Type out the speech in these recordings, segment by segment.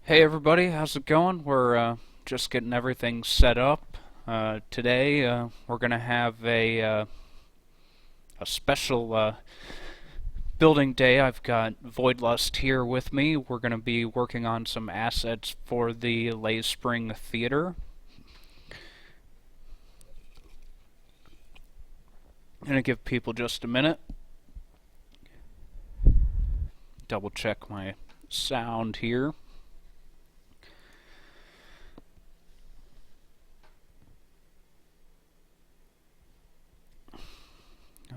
Hey everybody, how's it going? We're just getting everything set up. Today we're gonna have a special building day. I've got Voidlust here with me. We're gonna be working on some assets for the Lay Spring Theater. I'm gonna give people just a minute. Double check my sound here.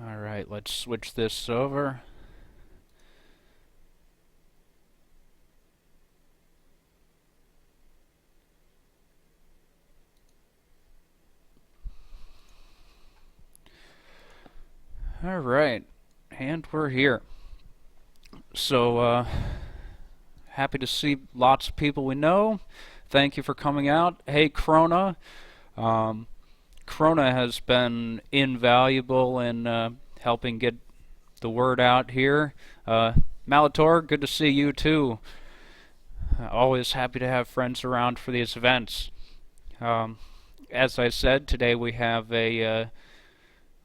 Alright, let's switch this over. Alright, and we're here. So, happy to see lots of people we know. Thank you for coming out. Hey, Krona. Um, Krona has been invaluable in helping get the word out here. Malator, good to see you too. Always happy to have friends around for these events. Um, as I said, today we have a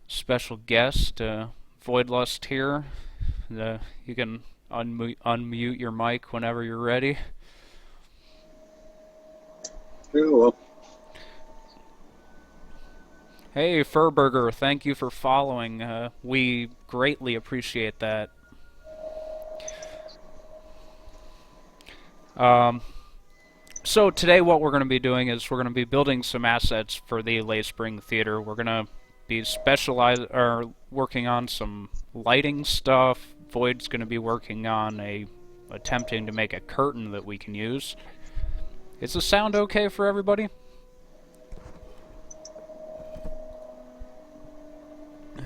special guest, Voidlust here. You can unmute your mic whenever you're ready. Cool. Hey, Furburger, thank you for following. We greatly appreciate that. Um, so today what we're going to be doing is we're going to be building some assets for the Lay Spring Theater. We're going to be working on some lighting stuff. Void's going to be working on attempting to make a curtain that we can use. Is the sound okay for everybody?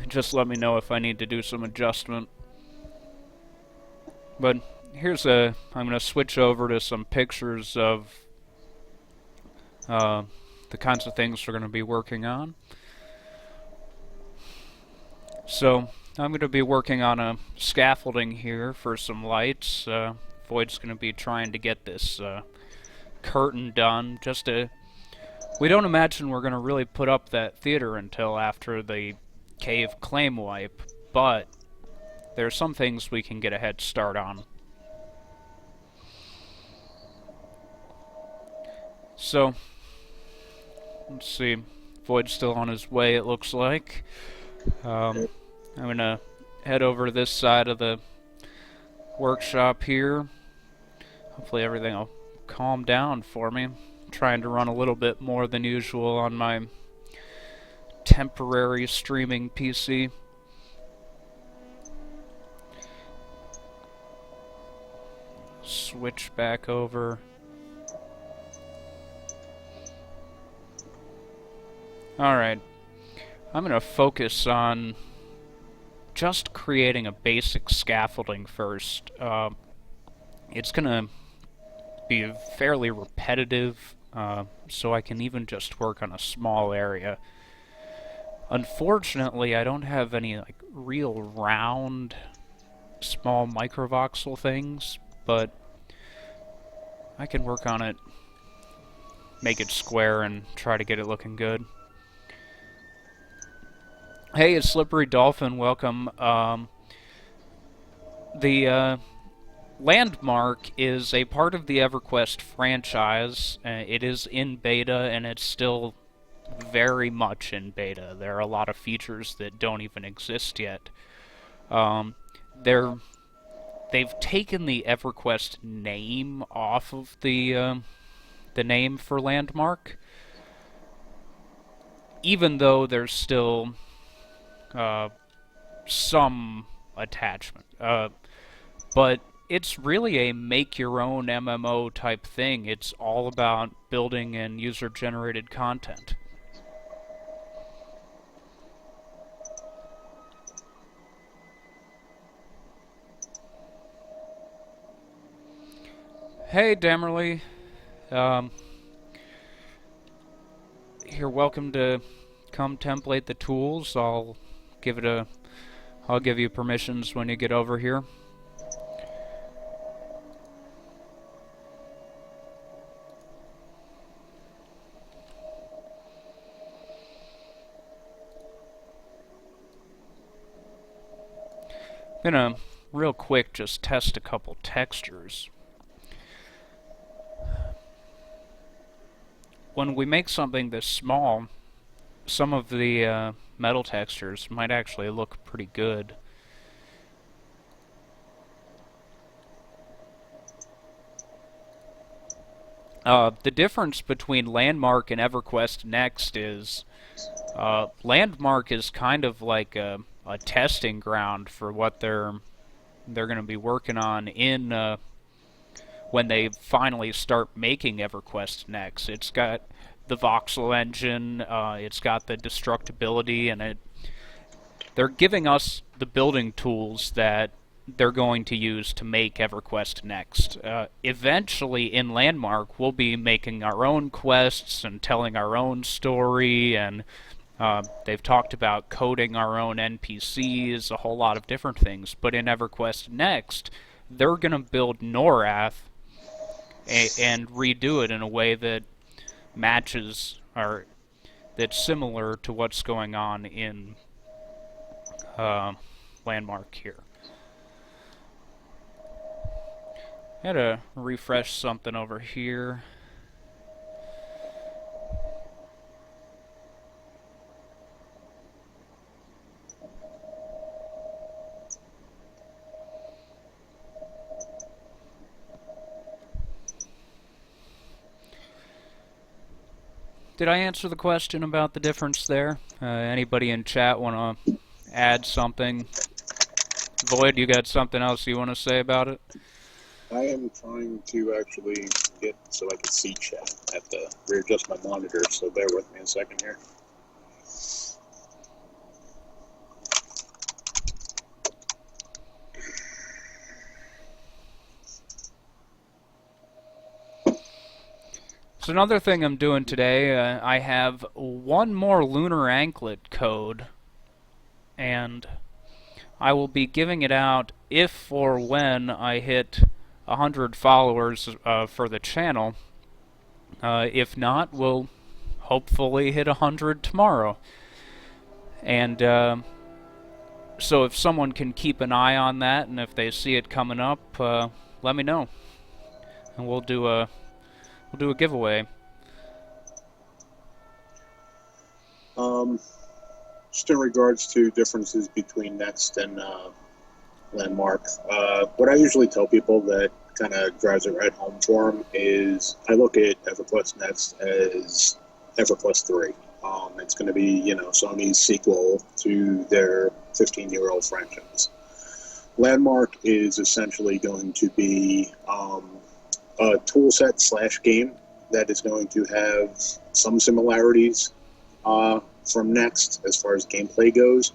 Just let me know if I need to do some adjustment. But I'm going to switch over to some pictures of the kinds of things we're going to be working on. So I'm going to be working on a scaffolding here for some lights. Void's going to be trying to get this curtain done. We don't imagine we're going to really put up that theater until after the cave claim wipe, but there are some things we can get a head start on. So, let's see. Void's still on his way, it looks like. I'm gonna head over to this side of the workshop here. Hopefully everything will calm down for me. I'm trying to run a little bit more than usual on my temporary streaming PC. Switch back over. Alright. I'm going to focus on just creating a basic scaffolding first. It's going to be fairly repetitive, so I can even just work on a small area. Unfortunately, I don't have any real round, small microvoxel things, but I can work on it, make it square, and try to get it looking good. Hey, it's Slippery Dolphin, welcome. The Landmark is a part of the EverQuest franchise. It is in beta, and it's still very much in beta. There are a lot of features that don't even exist yet. They've taken the EverQuest name off of the name for Landmark, even though there's still some attachment. But it's really a make-your-own MMO type thing. It's all about building and user-generated content. Hey, Damerly. You're welcome to come template the tools. I'll give you permissions when you get over here. Gonna real quick just test a couple textures. When we make something this small, some of the metal textures might actually look pretty good. The difference between Landmark and EverQuest Next is Landmark is kind of like a testing ground for what they're going to be working on in when they finally start making EverQuest Next. It's got the voxel engine, it's got the destructibility, and they're giving us the building tools that they're going to use to make EverQuest Next. Eventually, in Landmark, we'll be making our own quests and telling our own story, and they've talked about coding our own NPCs, a whole lot of different things. But in EverQuest Next, they're going to build Norath and redo it in a way that matches or that's similar to what's going on in Landmark here. I had to refresh something over here. Did I answer the question about the difference there? Anybody in chat want to add something? Void, you got something else you want to say about it? I am trying to actually get so I can see chat. I have to readjust my monitor, so bear with me a second here. So another thing I'm doing today, I have one more lunar anklet code, and I will be giving it out if or when I hit 100 followers for the channel. If not, we'll hopefully hit 100 tomorrow. And so if someone can keep an eye on that, and if they see it coming up, let me know, and we'll do a giveaway. Just in regards to differences between Next and Landmark, what I usually tell people that kind of drives it right home for them is I look at EverQuest Next as EverQuest 3. It's going to be, Sony's sequel to their 15-year-old franchise. Landmark is essentially going to be a toolset / game that is going to have some similarities from Next as far as gameplay goes.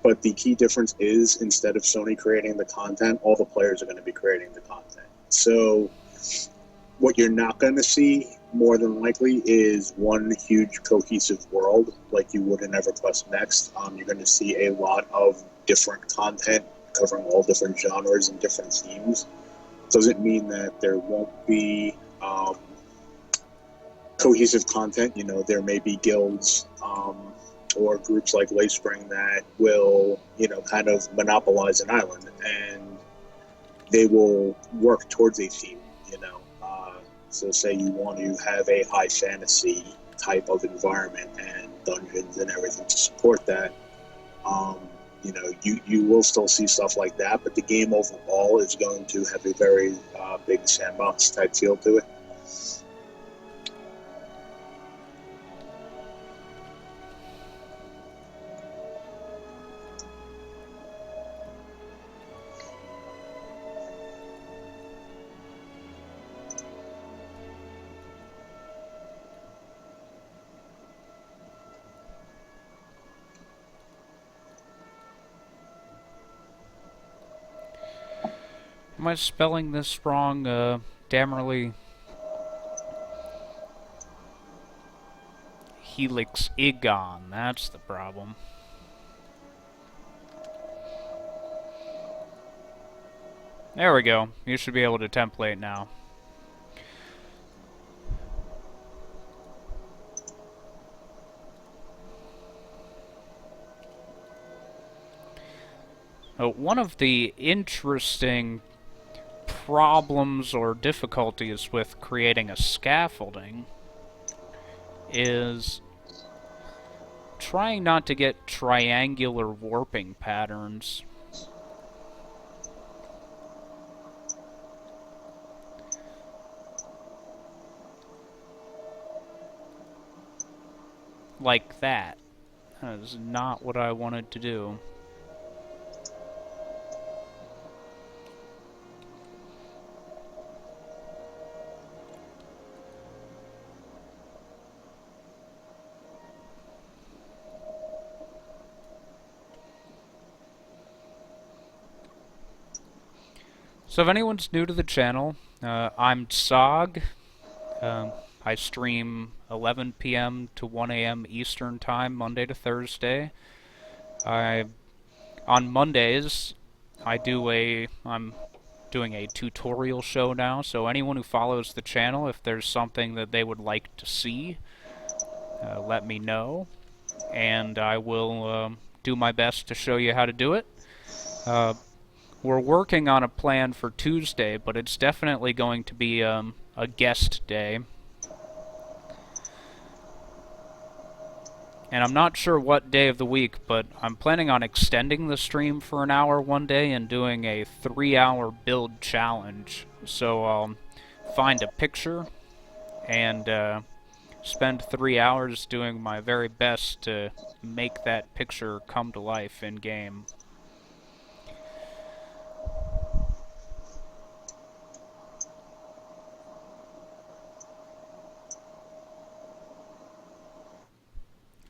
But the key difference is instead of Sony creating the content, all the players are going to be creating the content. So what you're not going to see more than likely is one huge cohesive world like you would in EverQuest Next. You're going to see a lot of different content covering all different genres and different themes. Doesn't mean that there won't be cohesive content. There may be guilds or groups like Layspring that will, kind of monopolize an island, and they will work towards a theme, So say you want to have a high fantasy type of environment and dungeons and everything to support that. You will still see stuff like that, but the game overall is going to have a very big sandbox type feel to it. Am I spelling this wrong? Damerly Helix Igon, that's the problem. There we go. You should be able to template now. One of the interesting problems or difficulties with creating a scaffolding is trying not to get triangular warping patterns. Like that. That is not what I wanted to do. So if anyone's new to the channel, I'm Sog. I stream 11 p.m. to 1 a.m. Eastern Time, Monday to Thursday. On Mondays, I'm doing a tutorial show now, so anyone who follows the channel, if there's something that they would like to see, let me know, and I will do my best to show you how to do it. We're working on a plan for Tuesday, but it's definitely going to be a guest day. And I'm not sure what day of the week, but I'm planning on extending the stream for an hour one day and doing a 3-hour build challenge. So I'll find a picture and spend 3 hours doing my very best to make that picture come to life in game.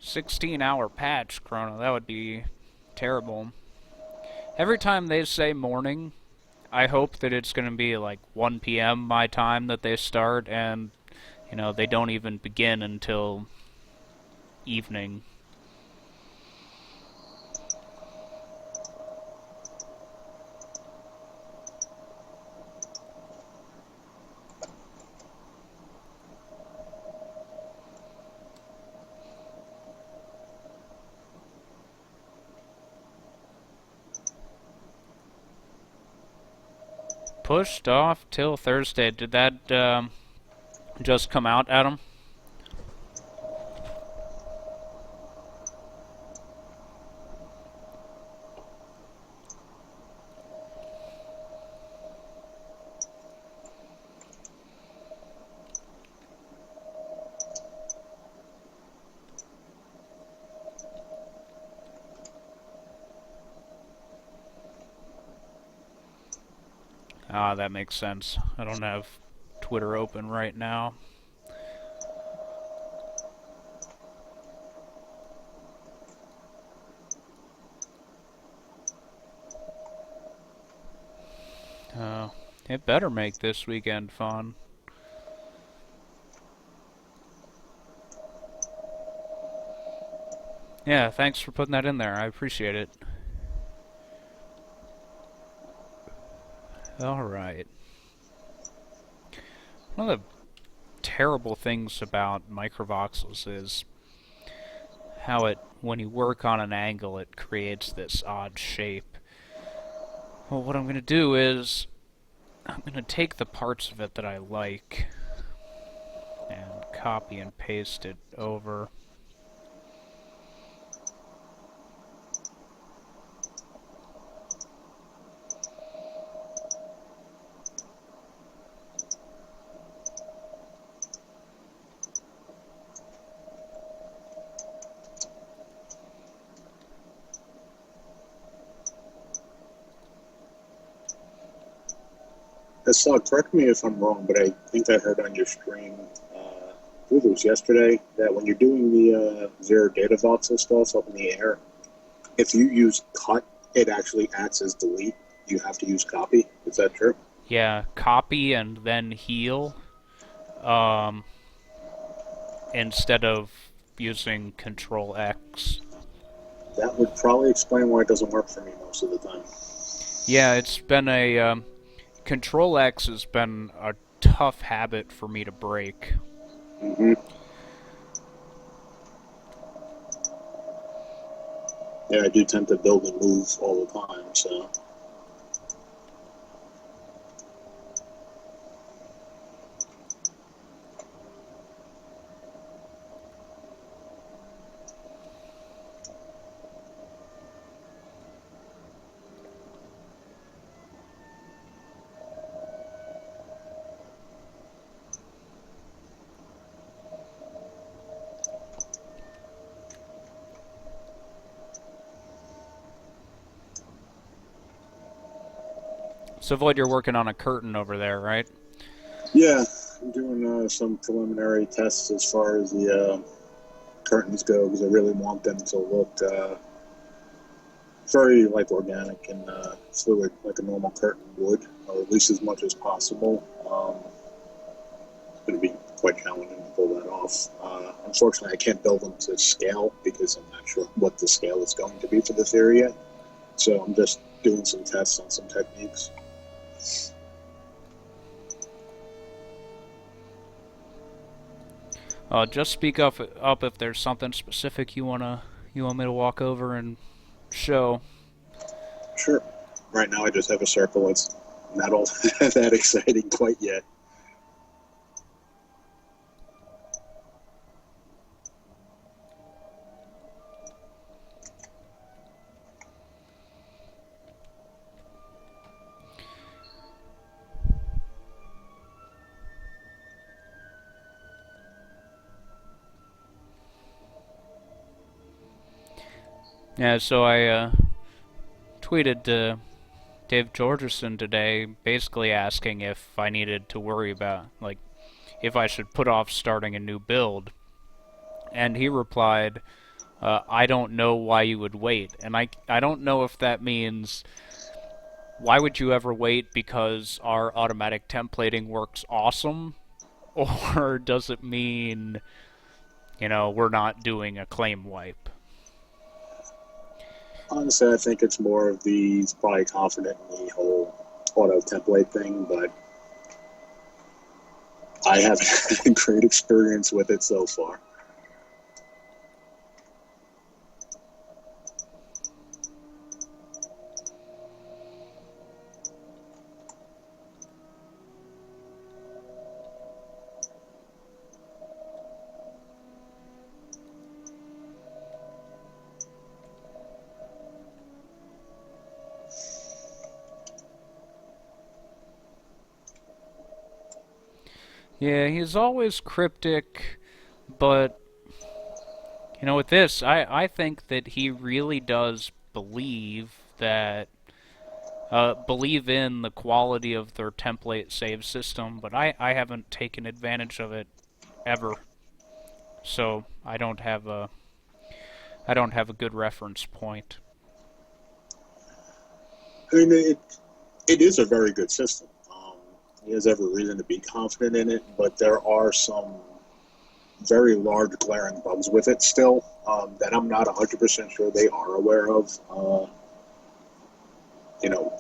$16-hour patch, Chrono. That would be terrible. Every time they say morning, I hope that it's going to be like 1 p.m. my time that they start, and, you know, they don't even begin until evening. Pushed off till Thursday. Did that just come out, Adam? Ah, that makes sense. I don't have Twitter open right now. It better make this weekend fun. Yeah, thanks for putting that in there. I appreciate it. Alright. One of the terrible things about microvoxels is how when you work on an angle, it creates this odd shape. Well, what I'm going to do is I'm going to take the parts of it that I like and copy and paste it over. Correct me if I'm wrong, but I think I heard on your stream, I believe it was yesterday, that when you're doing the zero data voxel stuff up in the air, if you use cut, it actually acts as delete. You have to use copy. Is that true? Yeah, copy and then heal, instead of using Control X. That would probably explain why it doesn't work for me most of the time. Yeah, it's been a Control X has been a tough habit for me to break. Mm-hmm. Yeah, I do tend to build and move all the time, so. So Void, you're working on a curtain over there, right? Yeah, I'm doing some preliminary tests as far as the curtains go because I really want them to look very like organic and fluid, like a normal curtain would, or at least as much as possible. It's going to be quite challenging to pull that off. Unfortunately, I can't build them to scale because I'm not sure what the scale is going to be for this area. So I'm just doing some tests on some techniques. Just speak up if there's something specific you want me to walk over and show. Sure. Right now, I just have a circle. It's not all that exciting quite yet. Yeah, so I tweeted to Dave Georgeson today, basically asking if I needed to worry about, like, if I should put off starting a new build, and he replied, "I don't know why you would wait," and I don't know if that means why would you ever wait because our automatic templating works awesome, or does it mean we're not doing a claim wipe? Honestly, I think it's more of the he's probably confident in the whole auto template thing, but I haven't had a great experience with it so far. Yeah, he's always cryptic, but with this, I think that he really does believe in the quality of their template save system, but I haven't taken advantage of it ever, so I don't have a good reference point. I mean, it is a very good system. He has every reason to be confident in it, but there are some very large glaring bugs with it still that I'm not 100% sure they are aware of.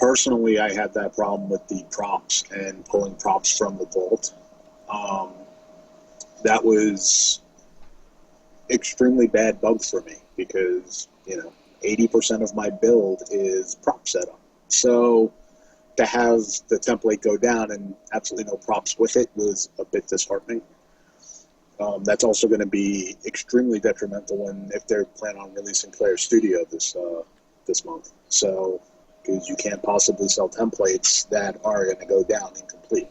Personally, I had that problem with the props and pulling props from the vault. Um, that was extremely bad bug for me because 80% of my build is prop setup. So to have the template go down and absolutely no props with it was a bit disheartening. That's also going to be extremely detrimental when if they're planning on releasing Player Studio this month. So because you can't possibly sell templates that are going to go down incomplete.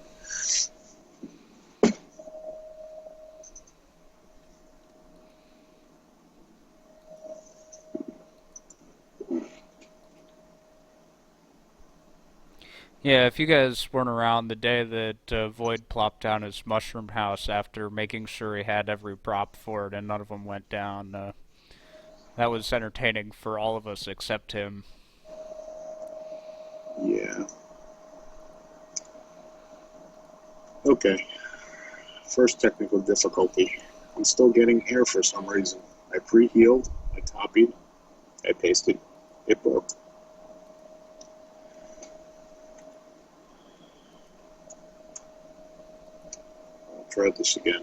Yeah, if you guys weren't around the day that Void plopped down his mushroom house after making sure he had every prop for it and none of them went down, that was entertaining for all of us except him. Yeah. Okay. First technical difficulty. I'm still getting air for some reason. I pre-healed, I copied, I pasted, it broke. I'll try this again.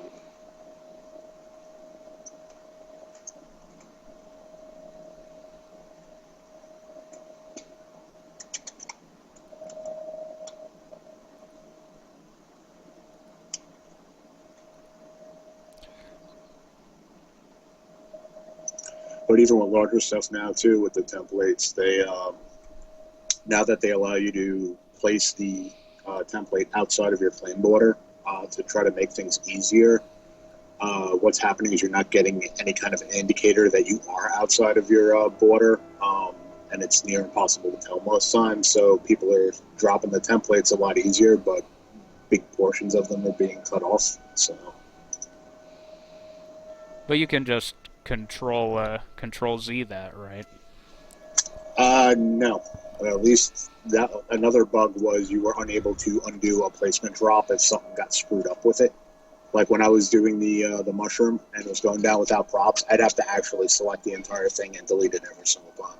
But even with larger stuff now too, with the templates, they now that they allow you to place the template outside of your flame border to try to make things easier. What's happening is you're not getting any kind of indicator that you are outside of your border, and it's near impossible to tell most times. So people are dropping the templates a lot easier, but big portions of them are being cut off. So, But you can just control Z that, right? no. At least that another bug was you were unable to undo a placement drop if something got screwed up with it. Like when I was doing the mushroom and it was going down without props, I'd have to actually select the entire thing and delete it every single time.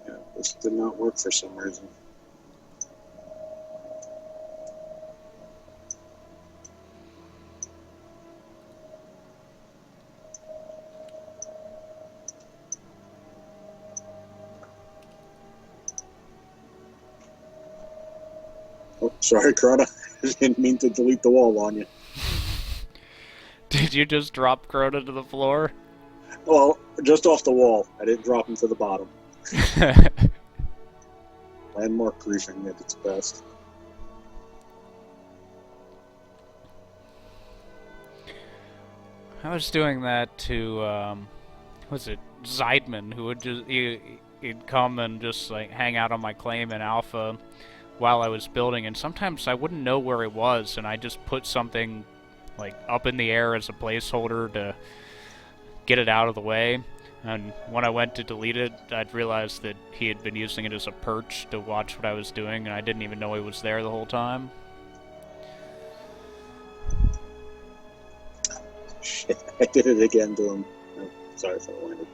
Yeah, this did not work for some reason. Oh, sorry, Crota. I didn't mean to delete the wall on you. Did you just drop Crota to the floor? Well, just off the wall. I didn't drop him to the bottom. Landmark griefing at its best. I was doing that to, was it Zeidman, who would he'd come and just like hang out on my claim in Alpha while I was building, and sometimes I wouldn't know where it was, and I just put something like up in the air as a placeholder to get it out of the way. And when I went to delete it, I'd realized that he had been using it as a perch to watch what I was doing, and I didn't even know he was there the whole time. Shit, I did it again to him. Oh, sorry for the landing.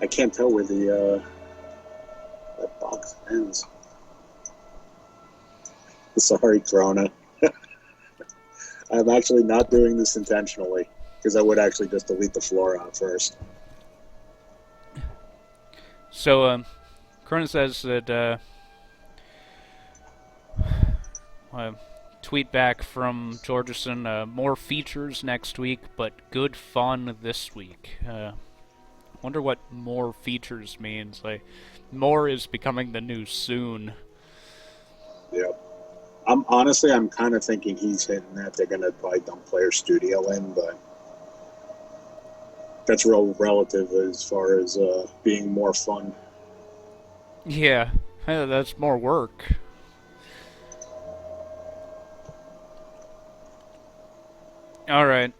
I can't tell where the that box ends. Sorry, Corona. I'm actually not doing this intentionally, because I would actually just delete the floor out first. So, Corona says that, tweet back from Georgeson, more features next week, but good fun this week. Wonder what more features means. Like, more is becoming the new soon. Yeah. I'm kind of thinking he's hinting that they're going to probably dump Player Studio in, but that's real relative as far as being more fun. Yeah, that's more work. Alright,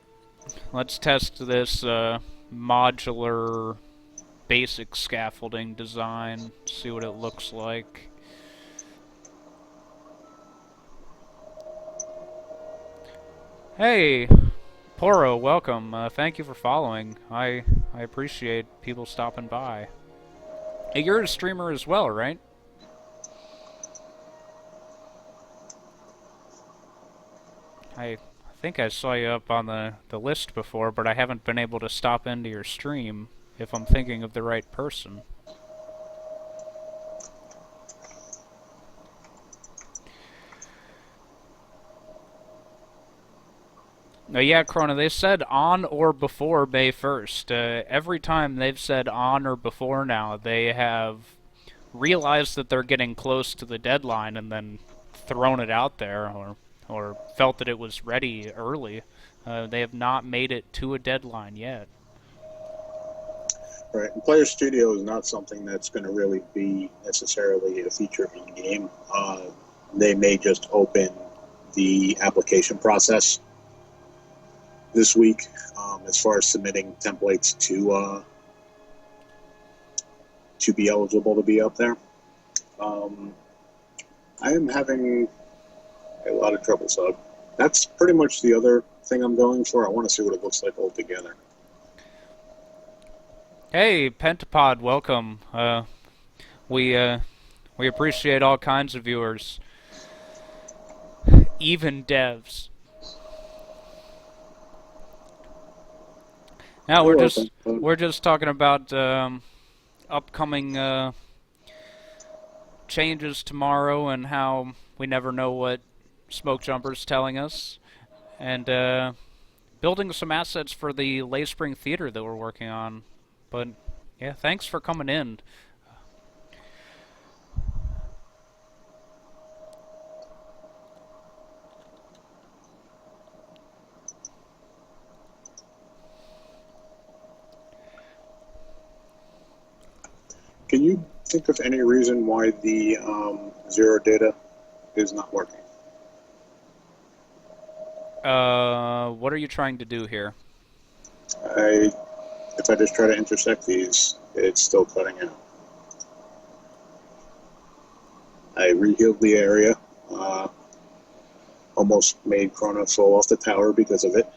let's test this modular basic scaffolding design, see what it looks like. Hey, Poro, welcome. Thank you for following. I appreciate people stopping by. Hey, you're a streamer as well, right? I think I saw you up on the list before, but I haven't been able to stop into your stream if I'm thinking of the right person. Yeah, Krona, they said on or before May 1st. Every time they've said on or before now, they have realized that they're getting close to the deadline and then thrown it out there, or felt that it was ready early. They have not made it to a deadline yet. Right, and Player Studio is not something that's going to really be necessarily a feature in game. They may just open the application process this week as far as submitting templates to be eligible to be up there. I am having a lot of trouble, so that's pretty much the other thing I'm going for. I want to see what it looks like altogether. Hey, Pentapod, welcome. We appreciate all kinds of viewers, even devs. Now we're just talking about upcoming changes tomorrow and how we never know what Smoke Jumper's telling us, and building some assets for the Lay Spring Theater that we're working on. But yeah, thanks for coming in. Can you think of any reason why the zero data is not working? What are you trying to do here? I, if I just try to intersect these, it's still cutting out. I rehealed the area, uh, almost made Chrono fall off the tower because of it.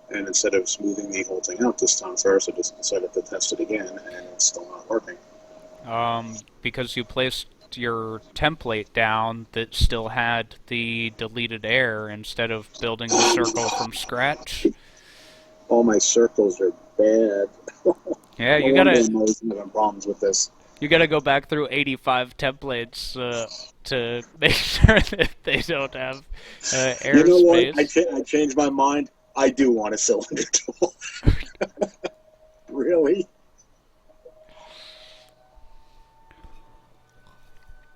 And instead of smoothing the whole thing out this time first, I just decided to test it again, and it's still not working. Because you placed your template down that still had the deleted air instead of building the circle from scratch. All my circles are bad. Yeah, No wonder I'm always having problems with this. you gotta go back through 85 templates to make sure that they don't have You know what? airspace. I changed my mind. I do want a cylinder tool. Really?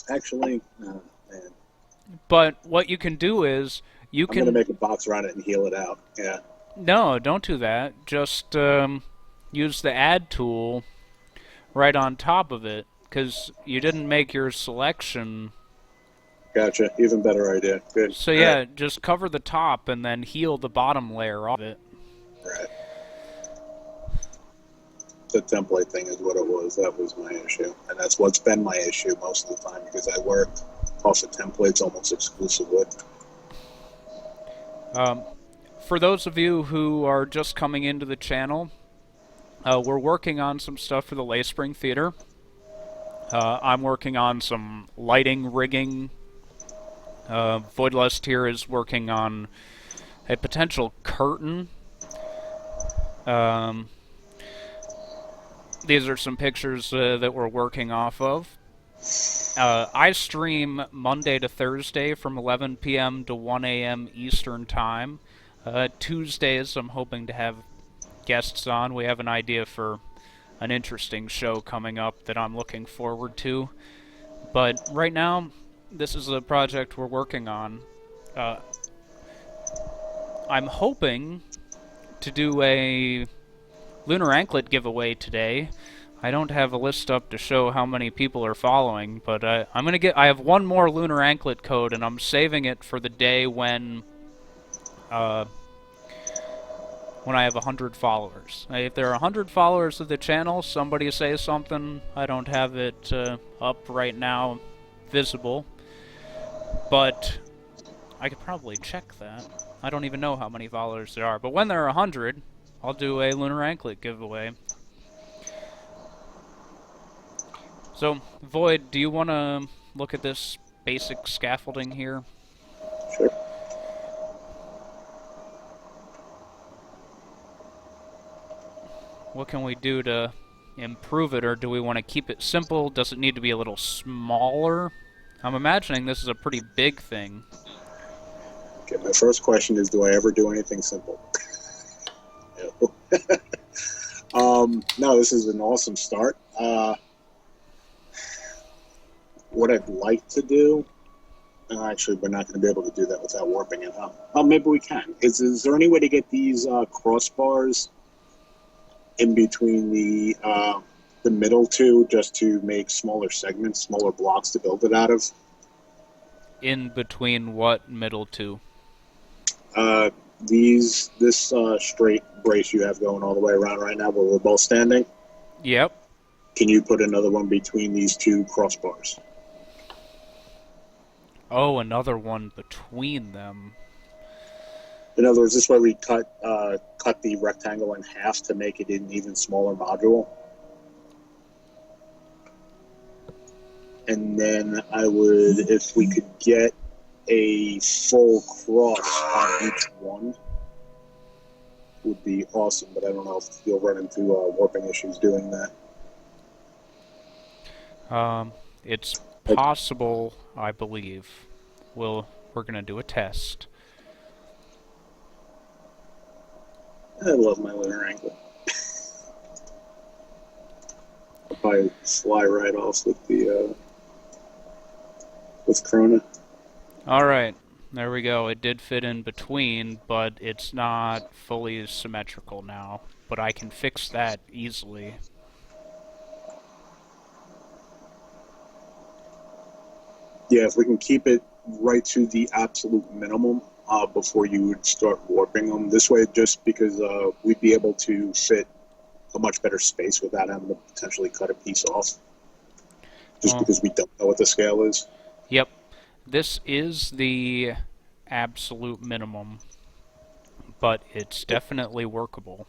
Actually, man. But what you can do is you I'm gonna can make a box around it and heal it out. Yeah. no, don't do that. Just use the add tool right on top of it because you didn't make your selection. Gotcha. Even better idea. Good. So All right. yeah, just cover the top and then heal the bottom layer of it. Right. The template thing is what it was. That was my issue, and that's what's been my issue most of the time because I work off of templates almost exclusively. Um, for those of you who are just coming into the channel, we're working on some stuff for the Lay Spring Theater. I'm working on some lighting rigging. Voidlust here is working on a potential curtain. These are some pictures that we're working off of. I stream Monday to Thursday from 11 p.m. to 1 a.m. Eastern Time. Tuesdays, I'm hoping to have guests on. We have an idea for an interesting show coming up that I'm looking forward to. But right now, this is a project we're working on. I'm hoping to do a Lunar Anklet giveaway today. I don't have a list up to show how many people are following, but I'm gonna get. I have one more Lunar Anklet code, and I'm saving it for the day when I have 100 followers. If there are 100 followers of the channel, somebody say something. I don't have it up right now, visible, but I could probably check that. I don't even know how many followers there are, but when there are 100, I'll do a Lunar Anklet giveaway. So, Void, do you want to look at this basic scaffolding here? Sure. What can we do to improve it, or do we want to keep it simple? Does it need to be a little smaller? I'm imagining this is a pretty big thing. Okay, my first question is, do I ever do anything simple? No, this is an awesome start. What I'd like to do, actually, we're not going to be able to do that without warping it, huh? Oh, maybe we can. Is there any way to get these crossbars in between the middle two, just to make smaller segments, smaller blocks to build it out of? In between what middle two? This straight brace you have going all the way around right now, where we're both standing. Yep. Can you put another one between these two crossbars? Oh, another one between them. In other words, this way we cut the rectangle in half to make it an even smaller module. And then I would, if we could get a full cross on each one, would be awesome. But I don't know if you'll run into warping issues doing that. It's possible, I believe. We'll We're going to do a test. I love my lunar angle. I'll probably fly right off with the with Krona. Alright, there we go. It did fit in between, but it's not fully symmetrical now. But I can fix that easily. Yeah, if we can keep it right to the absolute minimum before you would start warping them. This way, just because we'd be able to fit a much better space without having to potentially cut a piece off. Just Well, because we don't know what the scale is. yep. This is the absolute minimum, but it's definitely workable.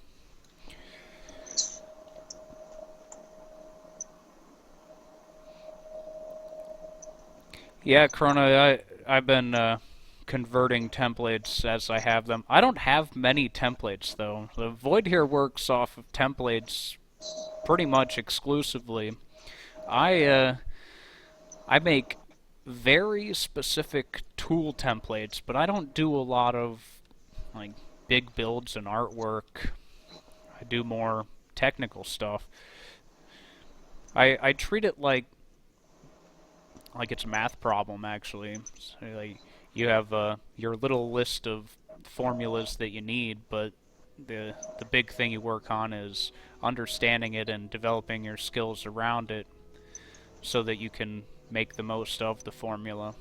Yeah, Krona, I've been converting templates as I have them. I don't have many templates though. The Void here works off of templates pretty much exclusively. I I make very specific tool templates, but I don't do a lot of like big builds and artwork. I do more technical stuff. I treat it like it's a math problem actually. So, like you have your little list of formulas that you need, but the big thing you work on is understanding it and developing your skills around it so that you can make the most of the formula.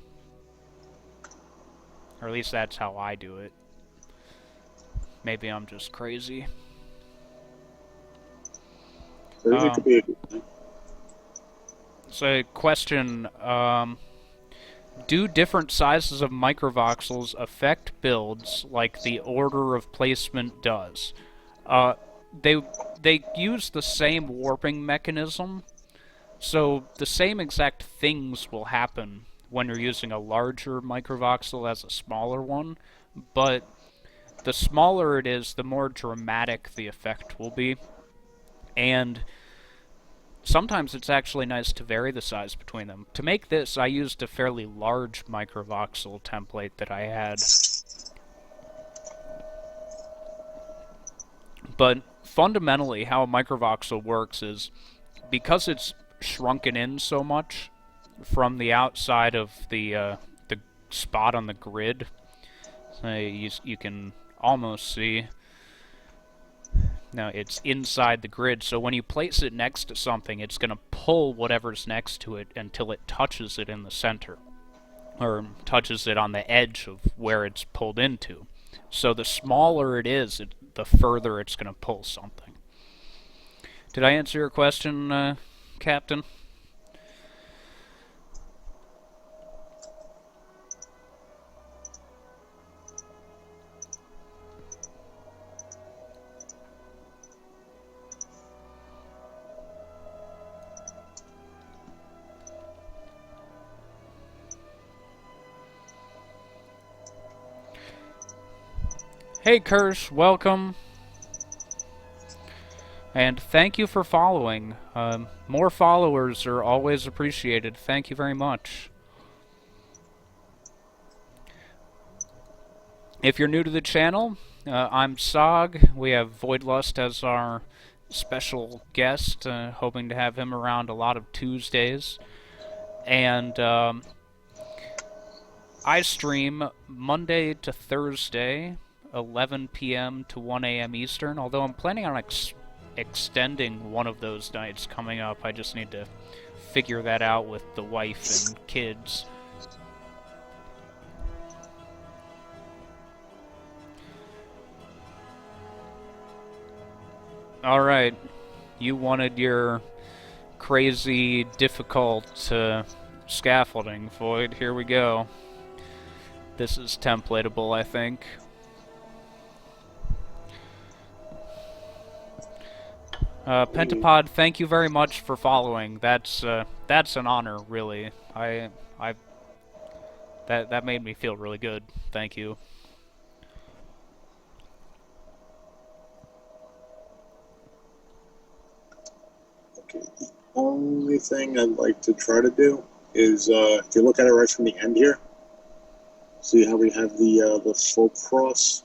Or at least that's how I do it. Maybe I'm just crazy. It could Um, be a good thing. so question, do different sizes of microvoxels affect builds like the order of placement does? Uh, they they use the same warping mechanism, so the same exact things will happen when you're using a larger microvoxel as a smaller one, but the smaller it is, the more dramatic the effect will be. And sometimes it's actually nice to vary the size between them. To make this, I used a fairly large microvoxel template that I had. But fundamentally, how a microvoxel works is because it's shrunken in so much from the outside of the spot on the grid, you can almost see. Now it's inside the grid, so when you place it next to something, it's going to pull whatever's next to it until it touches it in the center, or touches it on the edge of where it's pulled into. So the smaller it is, the further it's going to pull something. Did I answer your question, Captain? Hey, Kirsch, welcome. And thank you for following. More followers are always appreciated. Thank you very much. If you're new to the channel, I'm Sog. We have Voidlust as our special guest, hoping to have him around a lot of Tuesdays. And I stream Monday to Thursday, 11 p.m. to 1 a.m. Eastern, although I'm planning on extending one of those nights coming up. I just need to figure that out with the wife and kids. Alright, you wanted your crazy, difficult scaffolding, Void. Here we go. This is templatable, I think. Pentapod, thank you very much for following. That's an honor, really. That made me feel really good. Thank you. Okay. The only thing I'd like to try to do is, if you look at it right from the end here, See how we have the full cross?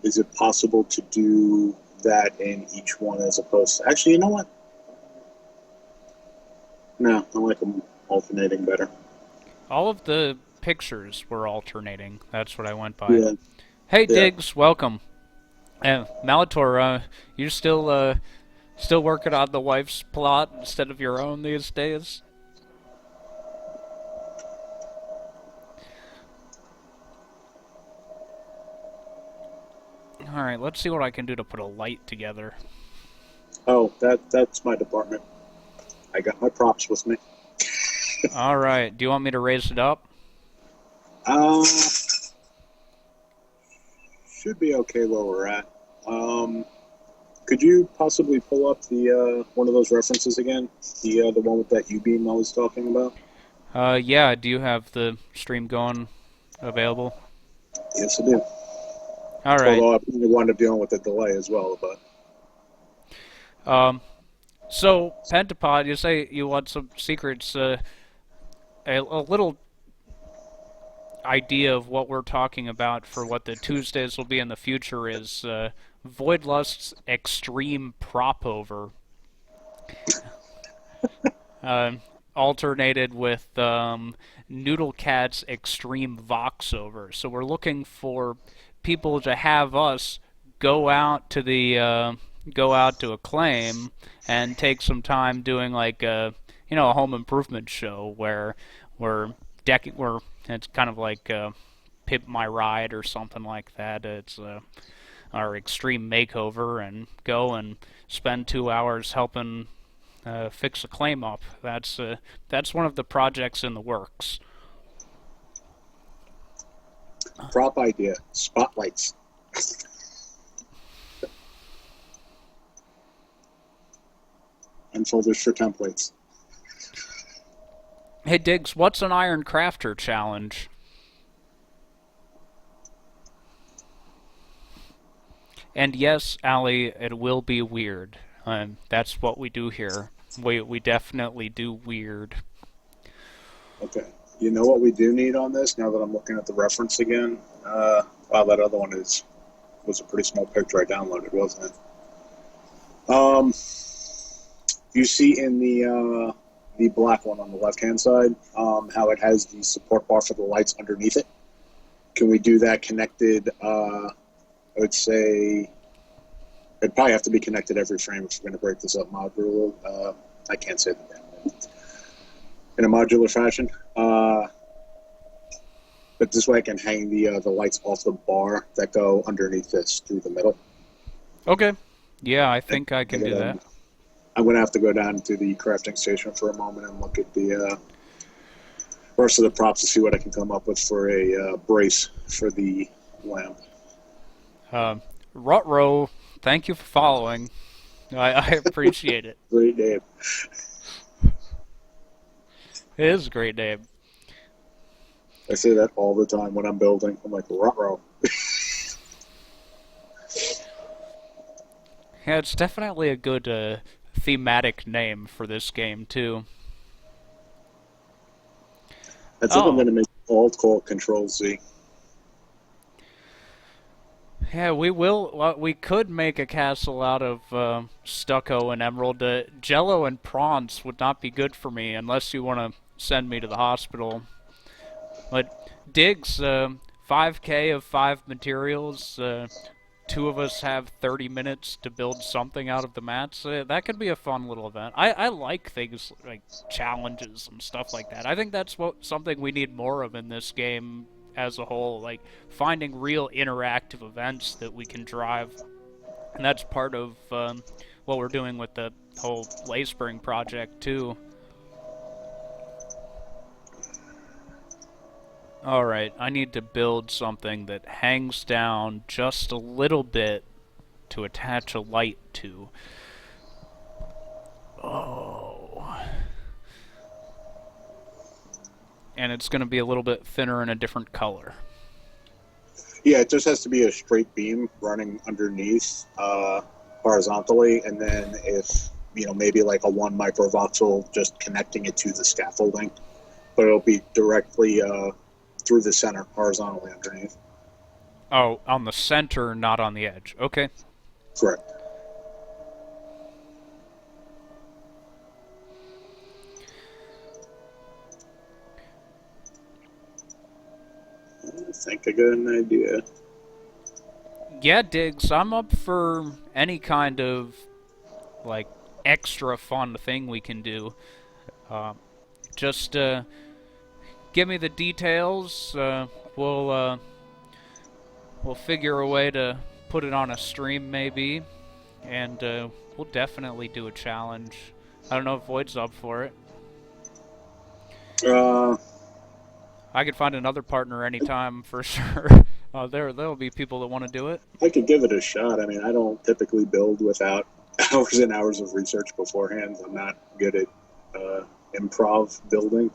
Is it possible to do that in each one as opposed to... Actually, you know what? No, I like them alternating better. All of the pictures were alternating. That's what I went by. Yeah, Hey, yeah. Diggs, welcome. Malator, you still working on the wife's plot instead of your own these days? All right, let's see what I can do to put a light together. Oh, that's my department. I got my props with me. All right, do you want me to raise it up? Uh, should be okay where we're at. Um, could you possibly pull up the one of those references again? The one with that U beam I was talking about. Yeah. Do you have the stream going available? Yes, I do. All right. Although I probably wound up dealing with the delay as well, but Um. So Pentapod, you say you want some secrets. A little idea of what we're talking about for what the Tuesdays will be in the future is Voidlust's Extreme Prop Over, uh, alternated with Noodle Cat's Extreme Vox Over. So we're looking for people to have us go out to the go out to Acclaim and take some time doing like a home improvement show where we're it's kind of like Pimp My Ride or something like that. It's our extreme makeover and go and spend 2 hours helping fix a claim up. That's one of the projects in the works. prop idea: spotlights and folders for templates. Hey Diggs, what's an Iron Crafter challenge? And yes, Ali, it will be weird. That's what we do here. We definitely do weird. Okay. You know what we do need on this? Now that I'm looking at the reference again. Wow, that other one was a pretty small picture I downloaded, wasn't it? You see in the black one on the left hand side, how it has the support bar for the lights underneath it. Can we do that connected? I would say it'd probably have to be connected every frame if we're going to break this up modular. I can't say that in a modular fashion. But this way I can hang the lights off the bar that go underneath this through the middle. Okay. Yeah, I think I can And do that. I'm going to have to go down to the crafting station for a moment and look at the rest of the props to see what I can come up with for a brace for the lamp. Rutro, thank you for following. I appreciate it. Great name. It is a great name. I say that all the time when I'm building. I'm like, ruh-roh. Yeah, it's definitely a good thematic name for this game too. I think I'm Oh, going to make Alt call Control Z. yeah, we will. We could make a castle out of stucco and emerald. Jello and prawns would not be good for me unless you want to send me to the hospital. But Diggs, 5K of 5 materials. Two of us have 30 minutes to build something out of the mats. That could be a fun little event. I like things like challenges and stuff like that. I think that's something we need more of in this game as a whole. Like finding real interactive events that we can drive, and that's part of what we're doing with the whole Layspring project too. Alright, I need to build something that hangs down just a little bit to attach a light to. Oh. And it's going to be a little bit thinner and a different color. Yeah, it just has to be a straight beam running underneath horizontally, and then if, maybe like a 1 microvoxel just connecting it to the scaffolding. But it'll be directly through the center, horizontally underneath. Oh, on the center, not on the edge. Okay. Correct. I think I got an idea. Yeah, Diggs, I'm up for any kind of, like, extra fun thing we can do. Uh, just, give me the details. We'll figure a way to put it on a stream, maybe. And, we'll definitely do a challenge. I don't know if Void's up for it. Uh, I could find another partner anytime for sure. There'll be people that want to do it. I could give it a shot. I mean, I don't typically build without hours and hours of research beforehand. I'm not good at improv building.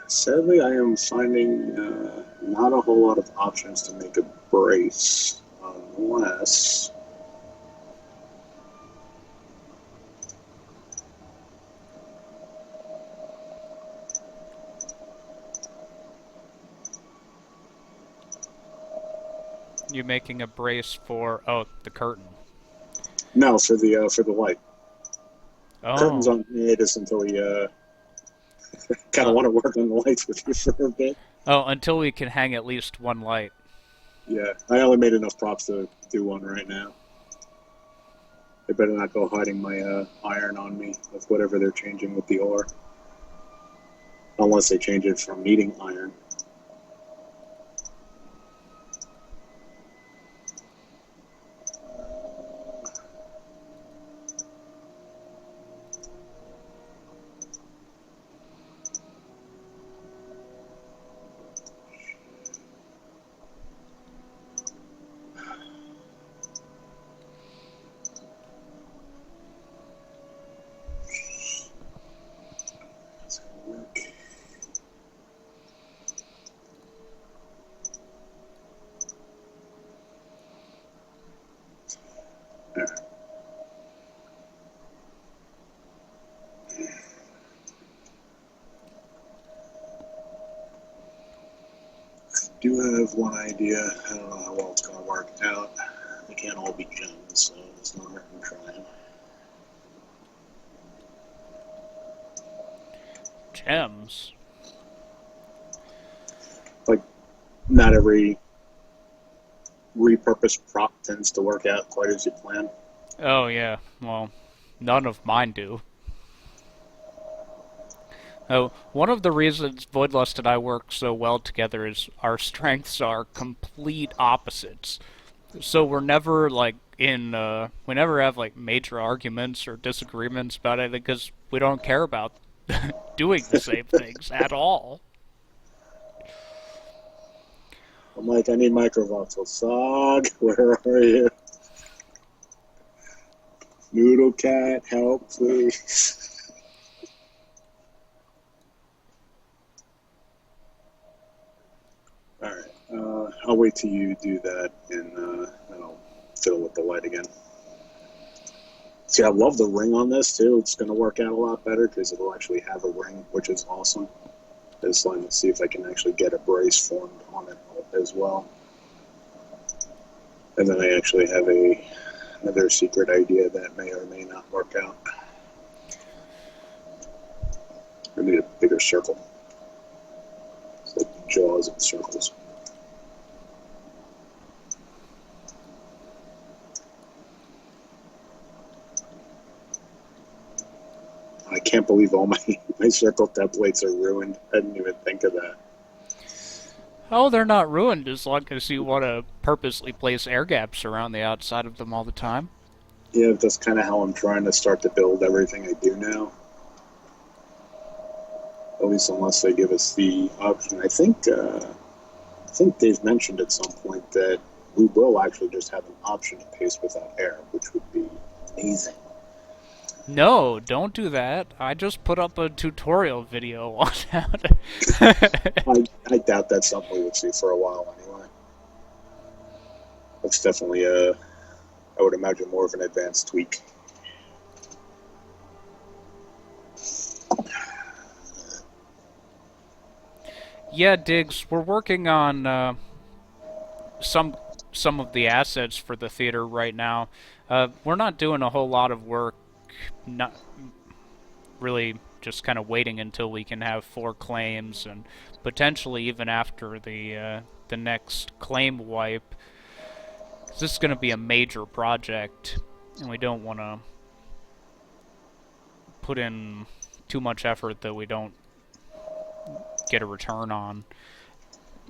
Sadly, I am finding not a whole lot of options to make a brace, unless You making a brace for the curtain. no for the light. Curtains Oh, on hiatus until we kind of uh, want to work on the lights with you for a bit. until we can hang at least one light. Yeah, I only made enough props to do one right now. They better not go hiding my iron on me with whatever they're changing with the ore. Unless they change it from needing iron. That's gonna work. There. Do have one idea. I don't know how well it's going to work out. They can't all be gems, so it's not hurting trying. Gems. Like, not every repurposed prop tends to work out quite as you plan. Oh yeah. Well, none of mine do. Oh, one of the reasons Voidlust and I work so well together is our strengths are complete opposites. So we're never like we never have like major arguments or disagreements about anything because we don't care about doing the same things at all. I'm like, I need microvoxel. Sog, where are you? Noodle cat, help, please. Alright, I'll wait till you do that, and then I'll fiddle with the light again. See, I love the ring on this, too. It's going to work out a lot better, because it'll actually have a ring, which is awesome. Just let me see if I can actually get a brace formed on it as well. And then I actually have another secret idea that may or may not work out. I need a bigger circle. It's like the jaws of circles. I can't believe all my circle templates are ruined. I didn't even think of that. Oh, they're not ruined as long as you want to purposely place air gaps around the outside of them all the time. Yeah, that's kind of how I'm trying to start to build everything I do now. At least unless they give us the option. I think Dave mentioned at some point that we will actually just have an option to paste without air, which would be amazing. No, don't do that. I just put up a tutorial video on how to. I doubt that's something we would see for a while anyway. That's definitely I would imagine more of an advanced tweak. Yeah, Diggs, we're working on some some of the assets for the theater right now. We're not doing a whole lot of work, not really just kind of waiting until we can have 4 claims, and potentially even after the next claim wipe. 'Cause this is going to be a major project, and we don't want to put in too much effort that we don't get a return on.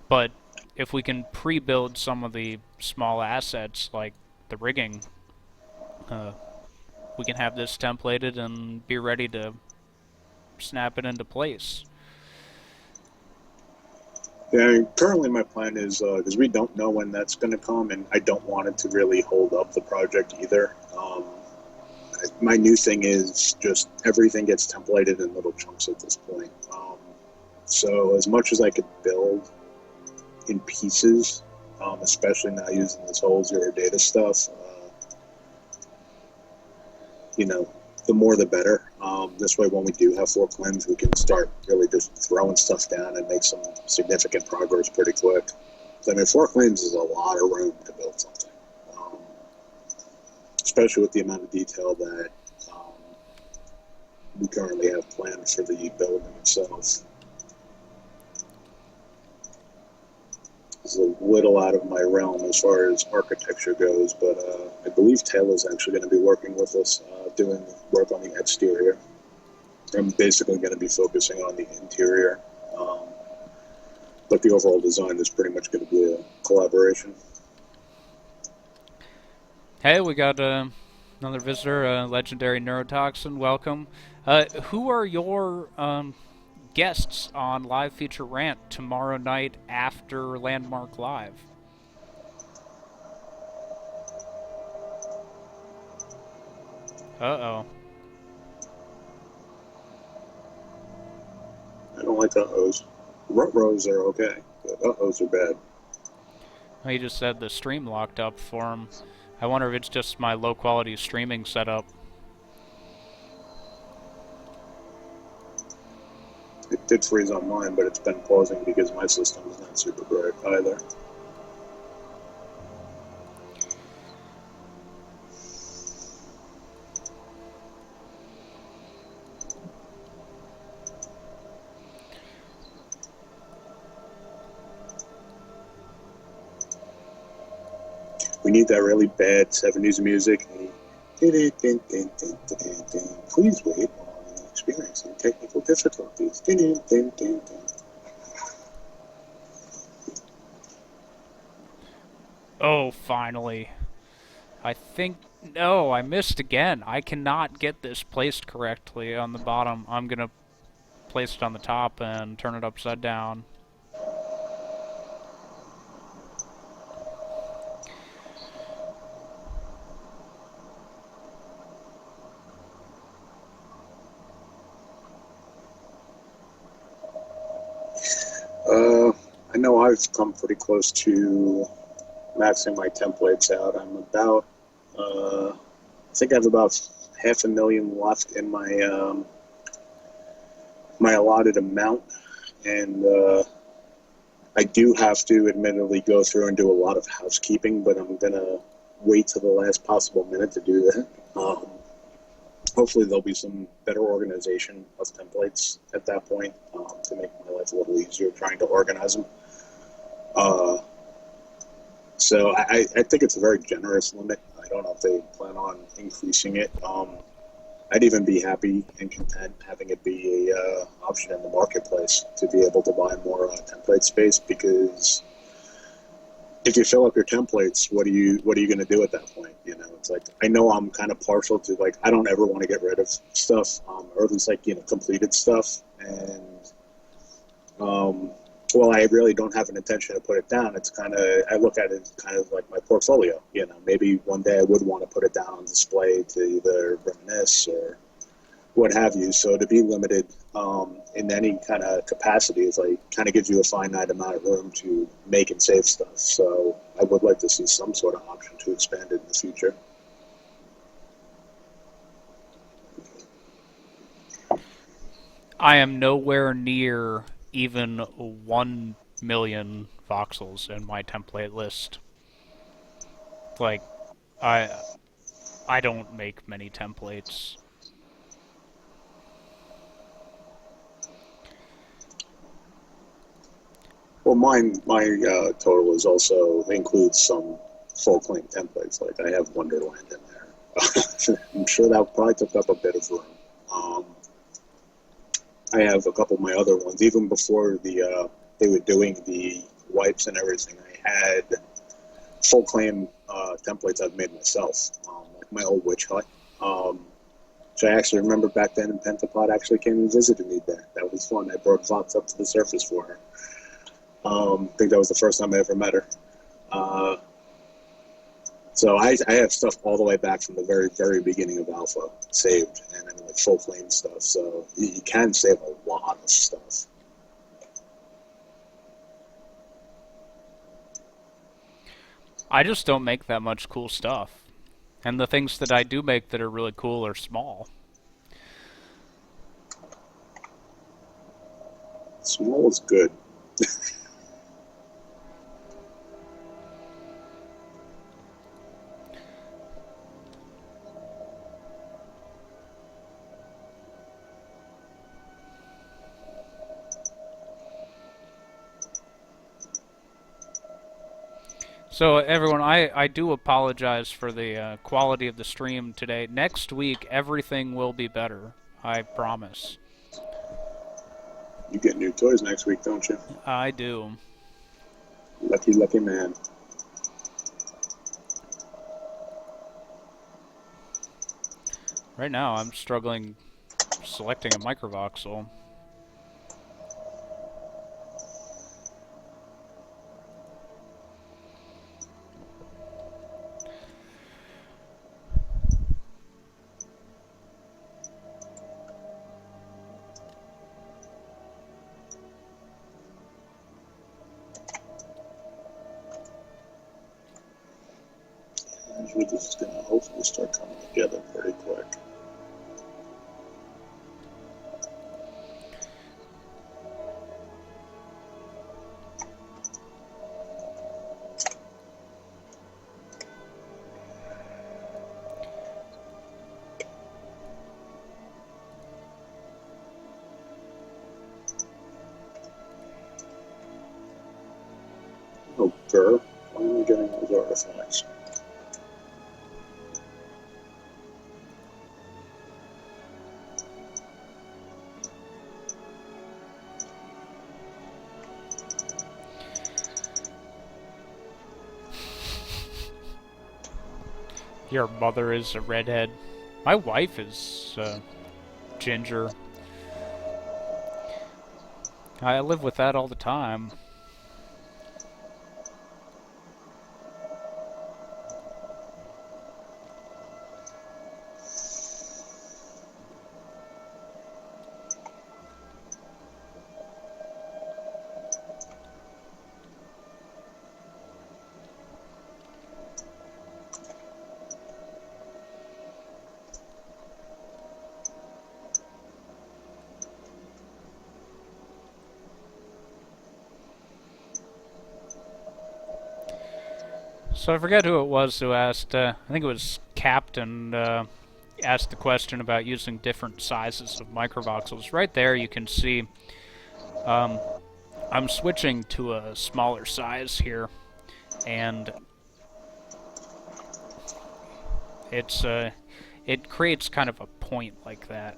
But if we can pre-build some of the small assets like the rigging, uh, we can have this templated and be ready to snap it into place. Yeah, currently my plan is because we don't know when that's going to come, and I don't want it to really hold up the project either. My new thing is just everything gets templated in little chunks at this point. So as much as I could build in pieces, especially now using this whole zero data stuff, you know, the more the better. This way, when we do have 4 claims, we can start really just throwing stuff down and make some significant progress pretty quick. I mean, 4 claims is a lot of room to build something, um, especially with the amount of detail that we currently have planned for the building itself. It's a little out of my realm as far as architecture goes, but I believe Taylor's actually going to be working with us doing work on the exterior. I'm basically going to be focusing on the interior, um, but the overall design is pretty much going to be a collaboration. Hey, we got another visitor, legendary neurotoxin. Welcome. Who are your guests on Live Feature Rant tomorrow night after Landmark Live? Uh-oh. I don't like uh-ohs. Rut-rows are okay, but uh-ohs are bad. Well, he just said the stream locked up for him. I wonder if it's just my low-quality streaming setup. It did freeze on mine, but it's been pausing because my system is not super great either. We need that really bad 70s music. Please wait while experiencing technical difficulties. Oh, finally. I think... No, I missed again. I cannot get this placed correctly on the bottom. I'm gonna place it on the top and turn it upside down. I know I've come pretty close to maxing my templates out. I think I have about 500,000 left in my allotted amount, and I do have to admittedly go through and do a lot of housekeeping, but I'm gonna wait till the last possible minute to do that. Hopefully there'll be some better organization of templates at that point to make my life a little easier trying to organize them. Uh, so I think it's a very generous limit. I don't know if they plan on increasing it. I'd even be happy and content having it be a option in the marketplace to be able to buy more template space, because if you fill up your templates, what are you going to do at that point? You know, it's like, I know I'm kind of partial to, like, I don't ever want to get rid of stuff, or at least, like, you know, completed stuff. And well, I really don't have an intention to put it down. It's kind of, I look at it as kind of like my portfolio. You know, maybe one day I would want to put it down on display to either reminisce or what have you. So to be limited in any kind of capacity is like kind of gives you a finite amount of room to make and save stuff. So I would like to see some sort of option to expand it in the future. I am nowhere near even 1 million voxels in my template list. Like, I I don't make many templates. Well, my total is also includes some full claim templates. Like I have Wonderland in there. I'm sure that probably took up a bit of room. Um, I have a couple of my other ones, even before they were doing the wipes and everything. I had full claim templates I've made myself, like my old witch hut. Which I actually remember back then, and Pentapod actually came and visited me there. That was fun. I brought Vox up to the surface for her. I think that was the first time I ever met her. Uh, so I have stuff all the way back from the very, very beginning of Alpha saved, and then like full flame stuff. So you can save a lot of stuff. I just don't make that much cool stuff. And the things that I do make that are really cool are small. Small is good. So, everyone, I do apologize for the quality of the stream today. Next week, everything will be better. I promise. You get new toys next week, don't you? I do. Lucky, lucky man. Right now, I'm struggling selecting a microvoxel. Usually this is going to hopefully start coming together pretty quick. Oh, grr. Why am I getting those artifacts? Your mother is a redhead. My wife is ginger. I live with that all the time. So I forget who it was who asked. I think it was Captain. Asked the question about using different sizes of microvoxels. Right there, you can see um, I'm switching to a smaller size here, and it creates kind of a point like that.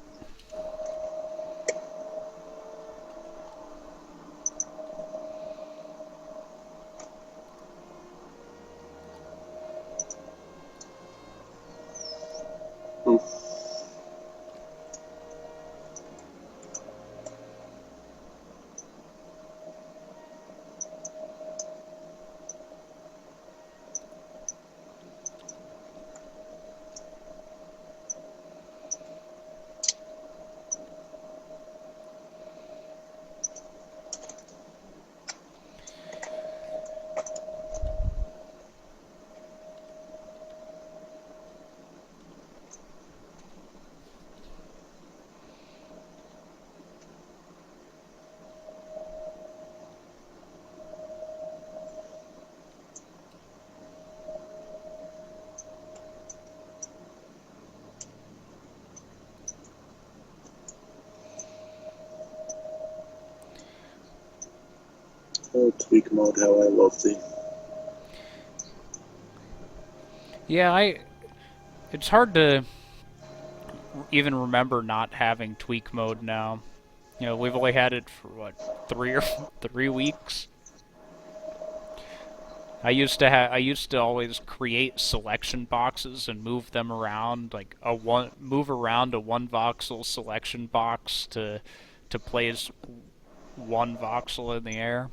Hmm. Oh, tweak mode, how I love thee. Yeah, it's hard to even remember not having tweak mode now. You know, we've only had it for what, 3 weeks. I used to always create selection boxes and move them around, like move around a one voxel selection box to place one voxel in the air.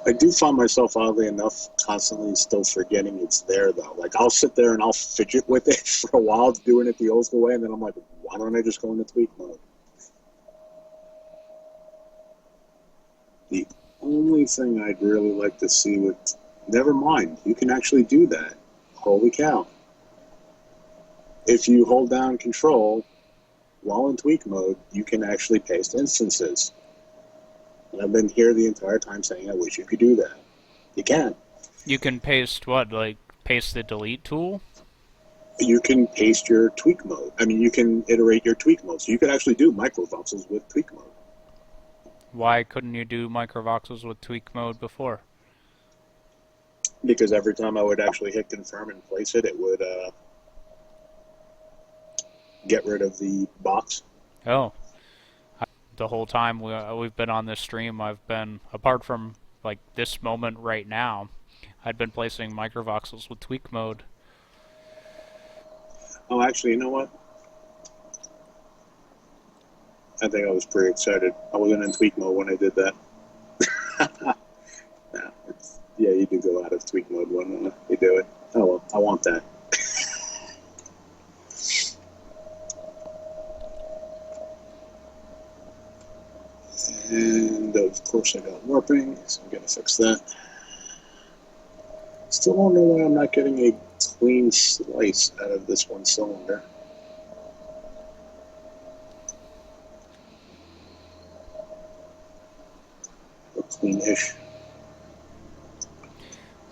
I do find myself, oddly enough, constantly still forgetting it's there, though. Like, I'll sit there and I'll fidget with it for a while, doing it the old school way, and then I'm like, why don't I just go into tweak mode? The only thing I'd really like to see with. Never mind, you can actually do that. Holy cow. If you hold down control while in tweak mode, you can actually paste instances. And I've been here the entire time saying, I wish you could do that. You can. You can paste what, like paste the delete tool? You can paste your tweak mode. I mean, you can iterate your tweak mode. So you could actually do microvoxels with tweak mode. Why couldn't you do microvoxels with tweak mode before? Because every time I would actually hit confirm and place it, it would get rid of the box. Oh, the whole time we've been on this stream, I've been, apart from like this moment right now, I'd been placing microvoxels with tweak mode. Oh, actually, you know what? I think I was pretty excited. I wasn't in tweak mode when I did that. Yeah, yeah, you do go out of tweak mode when you do it. Oh well, I want that. And of course I got warping, so I'm gonna fix that. Still don't know why I'm not getting a clean slice out of this one cylinder. Look clean-ish.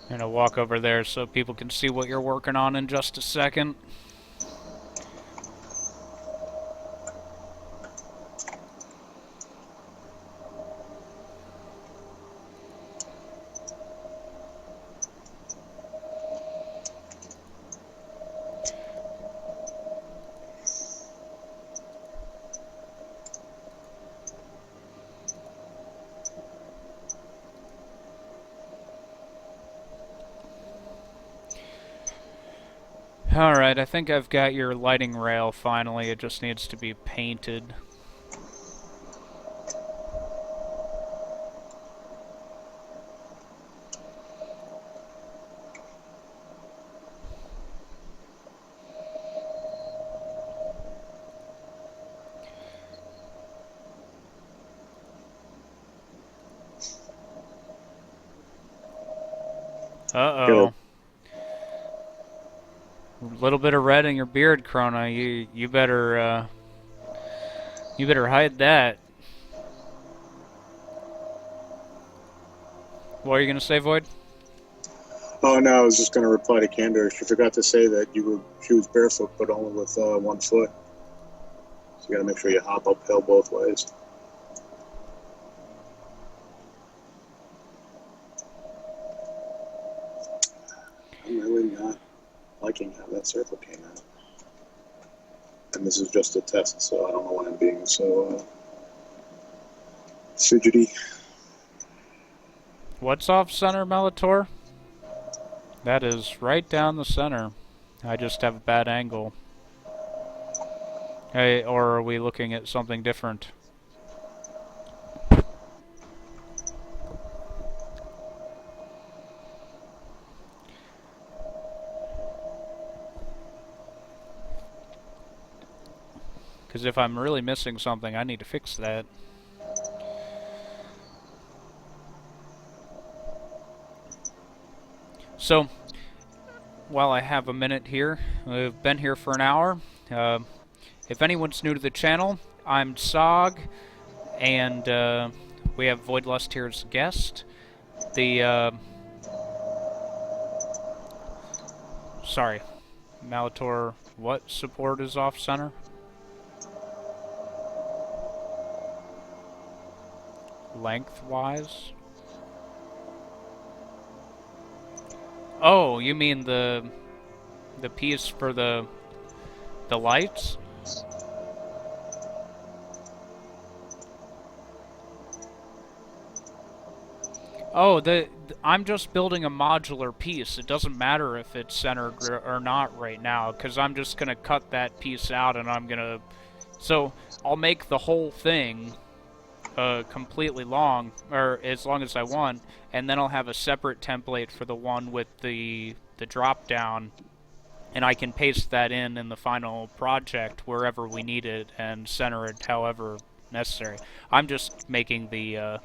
I'm gonna walk over there so people can see what you're working on in just a second. Alright, I think I've got your lighting rail finally. It just needs to be painted. Uh-oh. A little bit of red in your beard, Krona. You better hide that. What are you gonna say, Void? Oh no, I was just gonna reply to Candor. She forgot to say that she was barefoot, but only with one foot. So you gotta make sure you hop uphill both ways. I'm really not liking how that circle came out. And this is just a test, so I don't know why I'm being so fidgety. What's off center, Melitor? That is right down the center. I just have a bad angle. Hey, or are we looking at something different? Because if I'm really missing something, I need to fix that. So, while I have a minute here, I've been here for an hour. If anyone's new to the channel, I'm Sog, and we have Voidlust here as a guest. Sorry, Malitor What support is off center? Lengthwise? Oh, you mean the piece for the lights? Oh, I'm just building a modular piece. It doesn't matter if it's centered or not right now, because I'm just gonna cut that piece out and I'm gonna. So I'll make the whole thing completely long, or as long as I want, and then I'll have a separate template for the one with the drop down, and I can paste that in the final project wherever we need it and center it however necessary. I'm just making the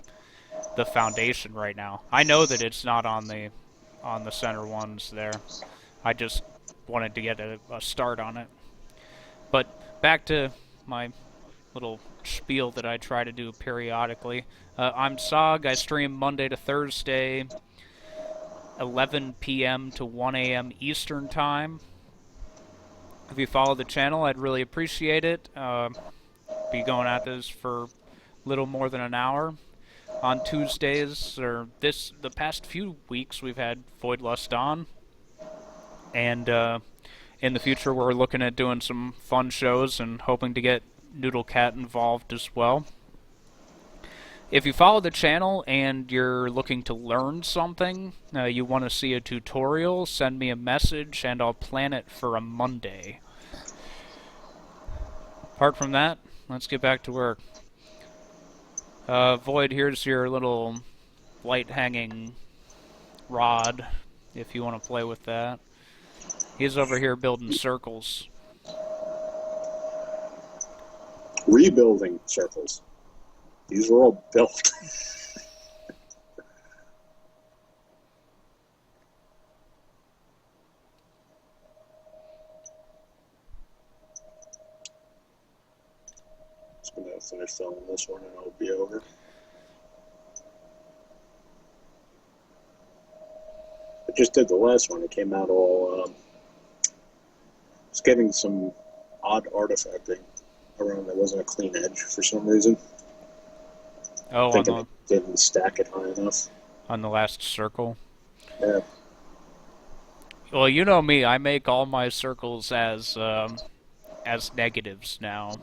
foundation right now. I know that it's not on the center ones there. I just wanted to get a start on it. But back to my little spiel that I try to do periodically. I'm Sog. I stream Monday to Thursday, 11 p.m. to 1 a.m. Eastern Time. If you follow the channel, I'd really appreciate it. Be going at this for a little more than an hour. On Tuesdays, or the past few weeks, we've had Voidlust on, and in the future, we're looking at doing some fun shows and hoping to get Noodle Cat involved as well. If you follow the channel and you're looking to learn something, you want to see a tutorial, send me a message and I'll plan it for a Monday. Apart from that, let's get back to work. Void, here's your little light hanging rod, if you want to play with that. He's over here building circles. Rebuilding circles. These were all built. Just gonna finish filming this one and it'll be over. I just did the last one. It came out all. It's getting some odd artifacting around. There wasn't a clean edge for some reason. Oh, Thinking it didn't stack it high enough. On the last circle? Yeah. Well, you know me. I make all my circles as negatives now.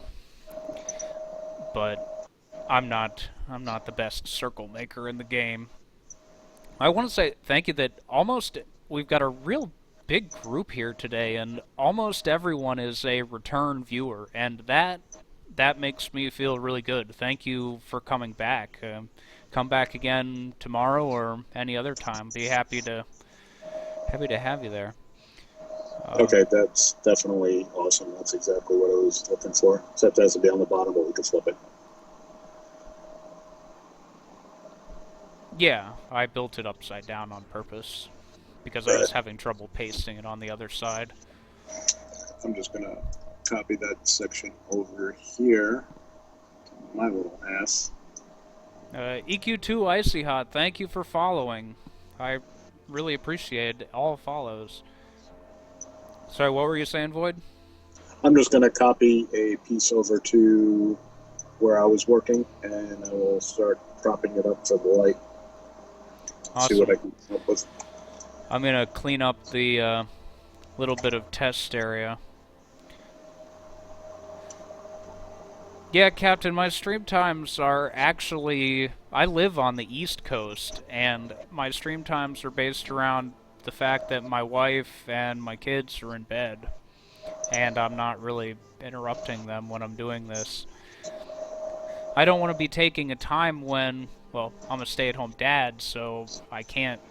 But I'm not the best circle maker in the game. I want to say thank you that we've got a real big group here today, and almost everyone is a return viewer, and that makes me feel really good. Thank you for coming back. Come back again tomorrow or any other time. Be happy to have you there. Okay, that's definitely awesome. That's exactly what I was looking for. Except it has to be on the bottom, but we can flip it. Yeah, I built it upside down on purpose because I was having trouble pasting it on the other side. I'm just gonna copy that section over here to my little ass. EQ2 Icy Hot, thank you for following. I really appreciate all follows. Sorry, what were you saying, Void? I'm just gonna copy a piece over to where I was working, and I will start propping it up for the light. Awesome. See what I can come up with. I'm gonna clean up the little bit of test area. Yeah, Captain, my stream times are actually... I live on the East Coast, and my stream times are based around the fact that my wife and my kids are in bed, and I'm not really interrupting them when I'm doing this. I don't want to be taking a time when... Well, I'm a stay-at-home dad, so I can't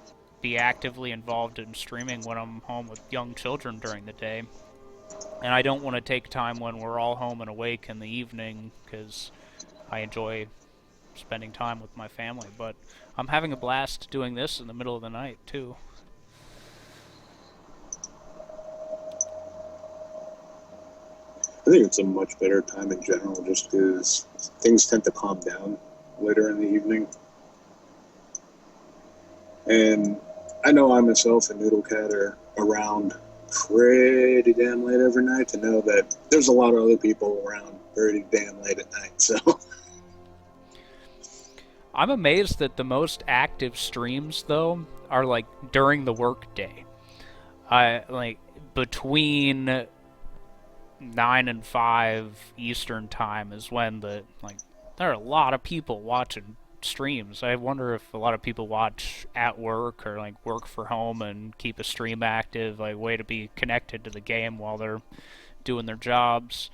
be actively involved in streaming when I'm home with young children during the day. And I don't want to take time when we're all home and awake in the evening, because I enjoy spending time with my family. But I'm having a blast doing this in the middle of the night, too. I think it's a much better time in general, just because things tend to calm down later in the evening. And I know I myself and Noodle Cat are around pretty damn late every night to know that there's a lot of other people around pretty damn late at night. So I'm amazed that the most active streams though are like during the workday. I like between 9 and 5 Eastern time is when there are a lot of people watching streams. I wonder if a lot of people watch at work or like work for home and keep a stream active, like way to be connected to the game while they're doing their jobs.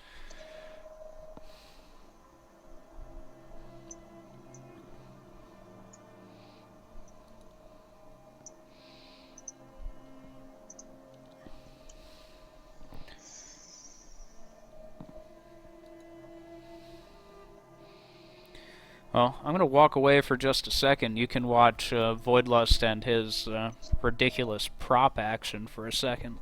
Well, I'm going to walk away for just a second. You can watch Voidlust and his ridiculous prop action for a second.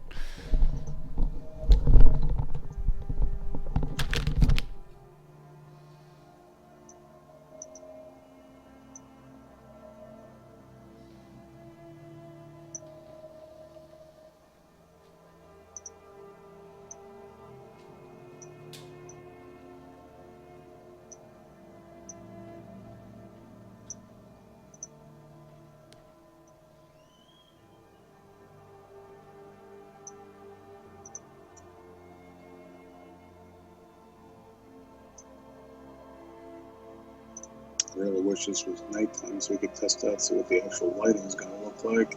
I really wish this was nighttime so we could test out, see what the actual lighting is going to look like.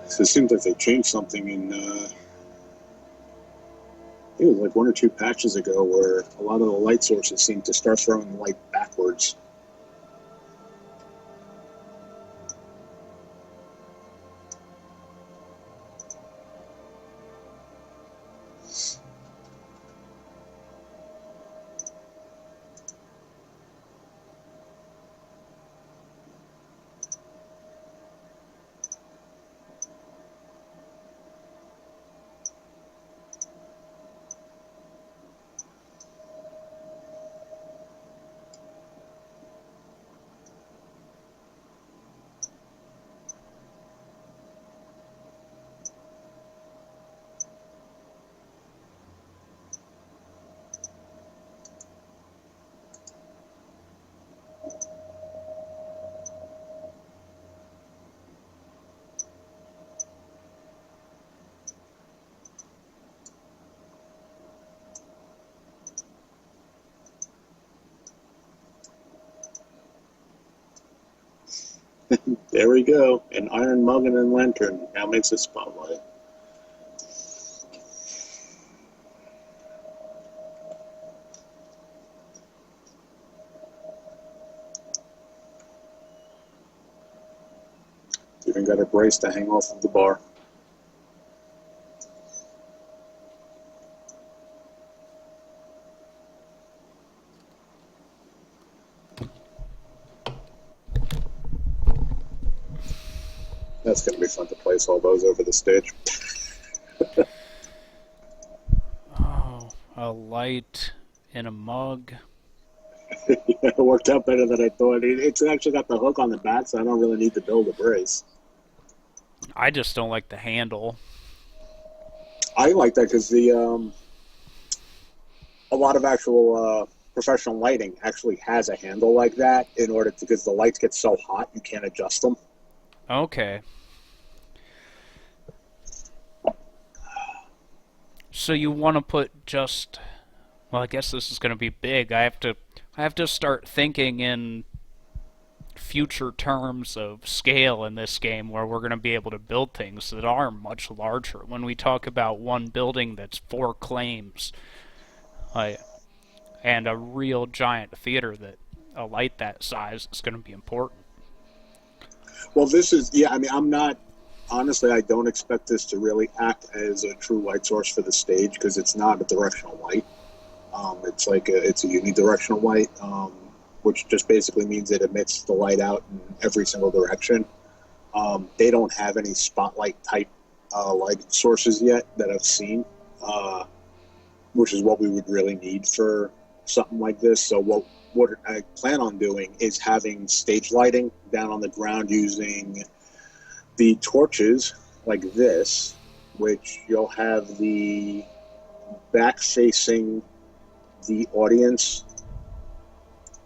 So it seems like they changed something in, I think it was like 1 or 2 patches ago where a lot of the light sources seem to start throwing light backwards. There we go. An iron muggin and lantern now makes a spotlight. Even got a brace to hang off of the bar. That's going to be fun to place all those over the stage. Oh, a light in a mug. It worked out better than I thought. It's actually got the hook on the back, so I don't really need to build a brace. I just don't like the handle. I like that because a lot of actual professional lighting actually has a handle like that in order to, because the lights get so hot you can't adjust them. Okay. So you want to put just, well, I guess this is going to be big. I have to start thinking in future terms of scale in this game where we're going to be able to build things that are much larger. When we talk about one building that's 4 claims, like, and a real giant theater, that a light that size is going to be important. Well, this is, yeah, I mean, I'm not, honestly, I don't expect this to really act as a true light source for the stage because it's not a directional light. It's a unidirectional light, which just basically means it emits the light out in every single direction. They don't have any spotlight type light sources yet that I've seen, which is what we would really need for something like this. So what I plan on doing is having stage lighting down on the ground using the torches like this, which you'll have the back facing the audience,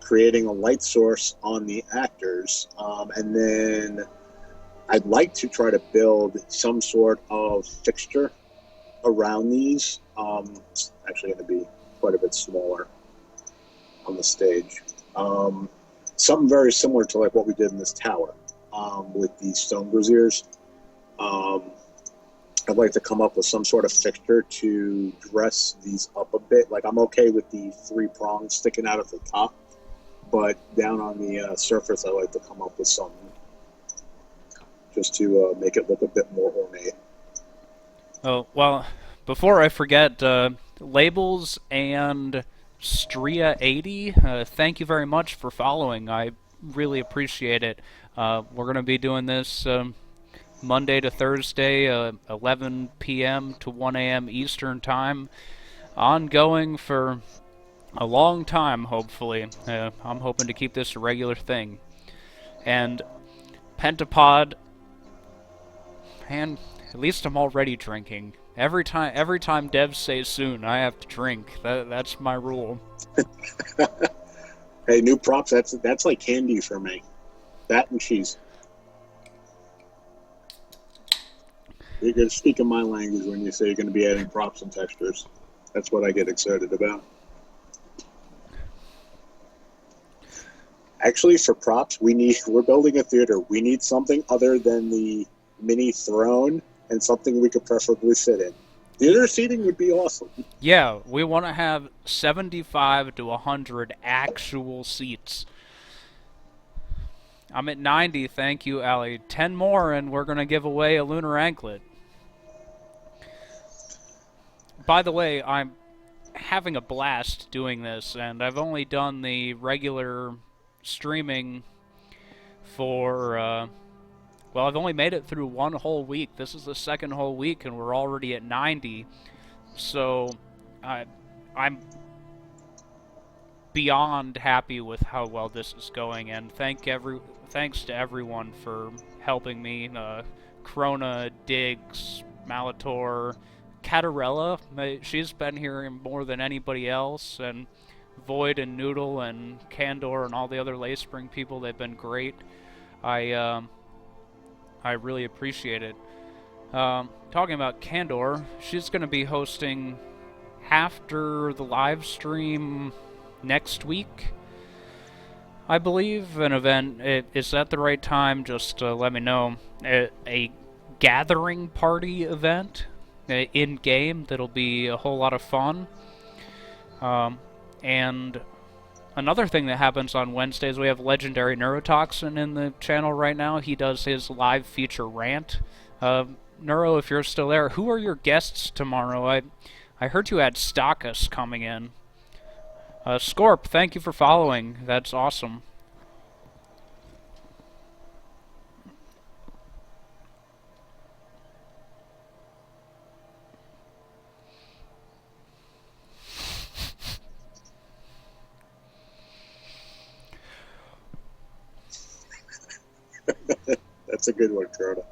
creating a light source on the actors, and then I'd like to try to build some sort of fixture around these. It's actually going to be quite a bit smaller on the stage. Um, Something very similar to like what we did in this tower with the stone braziers. Um, I'd like to come up with some sort of fixture to dress these up a bit. Like I'm okay with the three prongs sticking out at the top, but down on the surface, I like to come up with something just to make it look a bit more ornate. Oh, well, before I forget, Labels and Stria80, thank you very much for following. I really appreciate it. We're going to be doing this Monday to Thursday, 11 p.m. to 1 a.m. Eastern Time, ongoing for a long time, hopefully. I'm hoping to keep this a regular thing. And Pentapod, man, at least I'm already drinking. Every time devs say soon, I have to drink. That's my rule. Hey, new props. That's like candy for me. That and cheese. You're speaking my language when you say you're going to be adding props and textures. That's what I get excited about. Actually, for props, we're building a theater. We need something other than the mini throne and something we could preferably sit in. Theater seating would be awesome. Yeah, we want to have 75 to 100 actual seats. I'm at 90, thank you, Allie. 10 more, and we're going to give away a lunar anklet. By the way, I'm having a blast doing this, and I've only done the regular streaming for, well, I've only made it through one whole week. This is the second whole week, and we're already at 90. So, I'm beyond happy with how well this is going, and thanks to everyone for helping me. Krona, Diggs, Malator, Catarella, she's been here more than anybody else, and Void and Noodle and Candor and all the other Layspring people, they've been great. I really appreciate it. Talking about Candor, she's going to be hosting after the live stream next week, I believe, an event. Is that the right time? Just let me know. A gathering party event in game that'll be a whole lot of fun. And another thing that happens on Wednesdays, we have Legendary Neurotoxin in the channel right now. He does his live feature rant. Neuro, if you're still there, who are your guests tomorrow? I heard you had Stockus coming in. Scorp, thank you for following. That's awesome. That's a good one, Crota.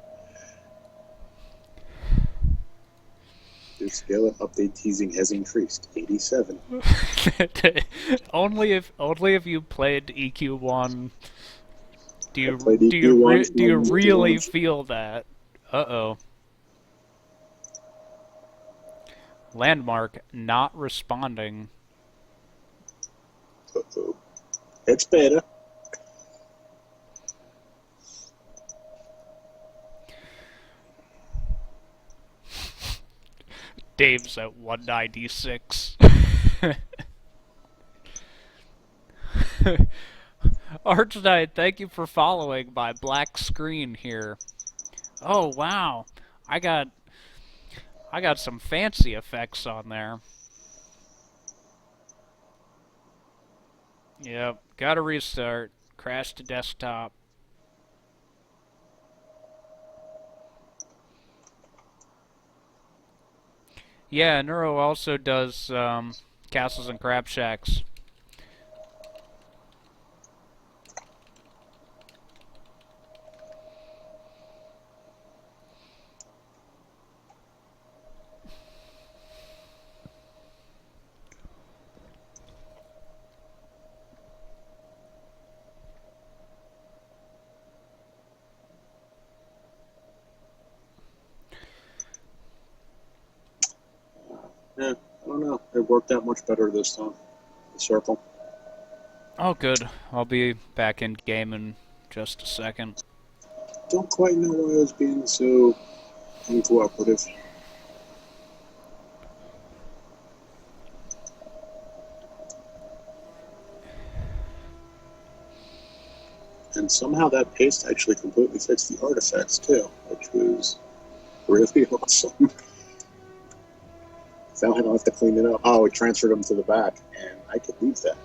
Your scale of update teasing has increased. 87. only if you played EQ1 do you really feel that. Uh-oh. Landmark not responding. Uh-oh. It's beta. Dave's at 196. Arch Knight, thank you for following my black screen here. Oh wow, I got some fancy effects on there. Yep, gotta restart. Crash to desktop. Yeah, Neuro also does Castles and Crab Shacks. Yeah, I don't know. It worked out much better this time. The circle. Oh, good. I'll be back in game in just a second. Don't quite know why I was being so uncooperative. And somehow that paste actually completely fixed the artifacts too, which was really awesome. So I don't have to clean it up. Oh, it transferred them to the back, and I could leave that.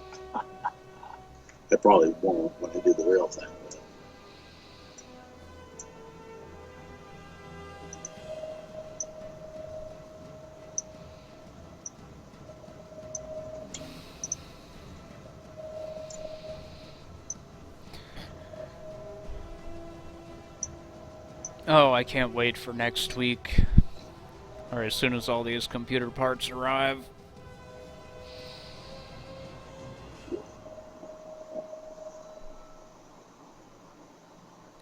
I probably won't when I do the real thing. Oh, I can't wait for next week, or as soon as all these computer parts arrive.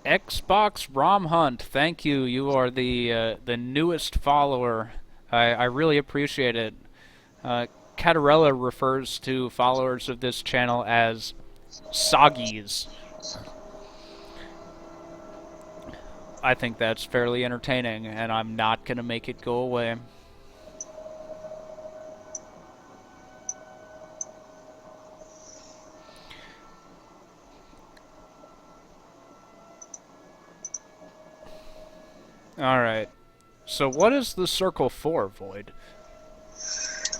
Xbox ROM Hunt, thank you. You are the newest follower. I really appreciate it. Uh, Catarella refers to followers of this channel as soggies. I think that's fairly entertaining, and I'm not gonna make it go away. Alright. So what is the circle for, Void?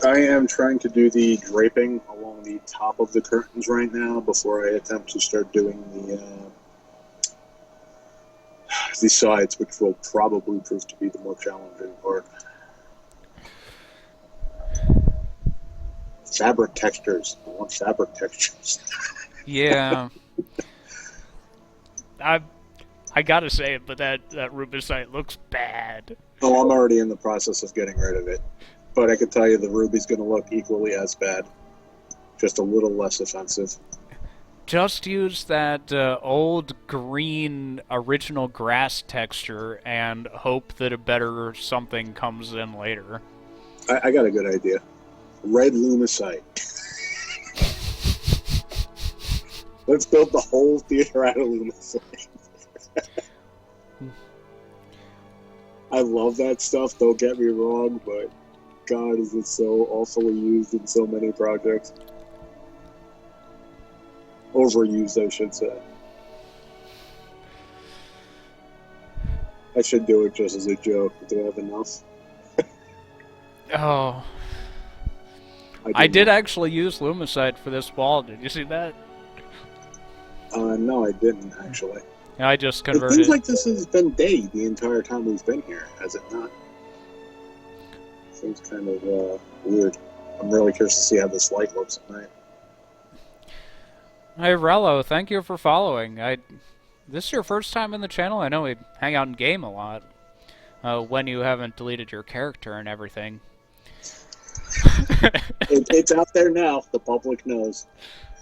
I am trying to do the draping along the top of the curtains right now before I attempt to start doing the sides, which will probably prove to be the more challenging part. Fabric textures. I want fabric textures. Yeah, I I gotta say it, but that rubicite looks bad. Oh, I'm already in the process of getting rid of it. But I can tell you the ruby's going to look equally as bad, just a little less offensive. Just use that old green original grass texture and hope that a better something comes in later. I got a good idea. Red lumicite. Let's build the whole theater out of lumicite. I love that stuff, don't get me wrong, but God, is it so awfully used in so many projects. Overused, I should say. I should do it just as a joke. Do I have enough? Oh, I I do did not. actually use lumicite for this wall. Did you see that? No, I didn't, actually. I just It seems converted. like this has been day the entire time we've been here, has it not? Seems kind of weird. I'm really curious to see how this light looks at night. Hey Rello, thank you for following. This is your first time in the channel? I know we hang out in game a lot. When you haven't deleted your character and everything. It's out there now. The public knows.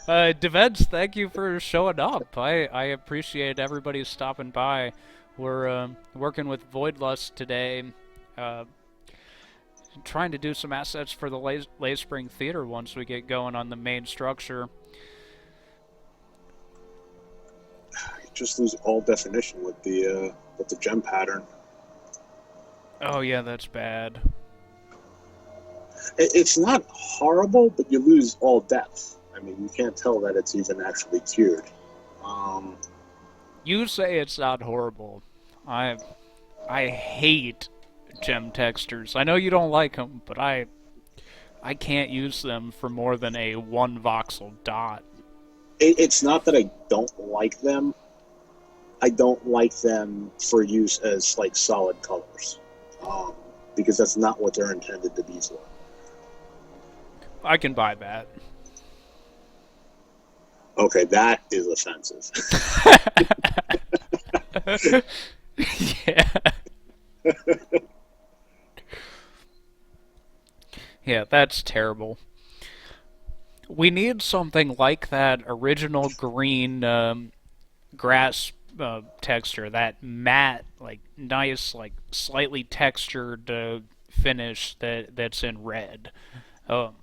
Deveds, thank you for showing up. I appreciate everybody stopping by. We're working with Voidlust today, uh, trying to do some assets for the Lay Spring Theater once we get going on the main structure. You just lose all definition with the gem pattern. Oh yeah, that's bad. It's not horrible, but you lose all depth. I mean, you can't tell that it's even actually cured. Um, You say it's not horrible. I I hate gem textures. I know you don't like them, but I can't use them for more than a one voxel dot. it's not that I don't like them. I don't like them for use as like solid colors, um, because that's not what they're intended to be for. I can buy that. Okay, that is offensive. Yeah. Yeah, that's terrible. We need something like that original green grass texture, that matte, like nice, like slightly textured finish that's in red. Um,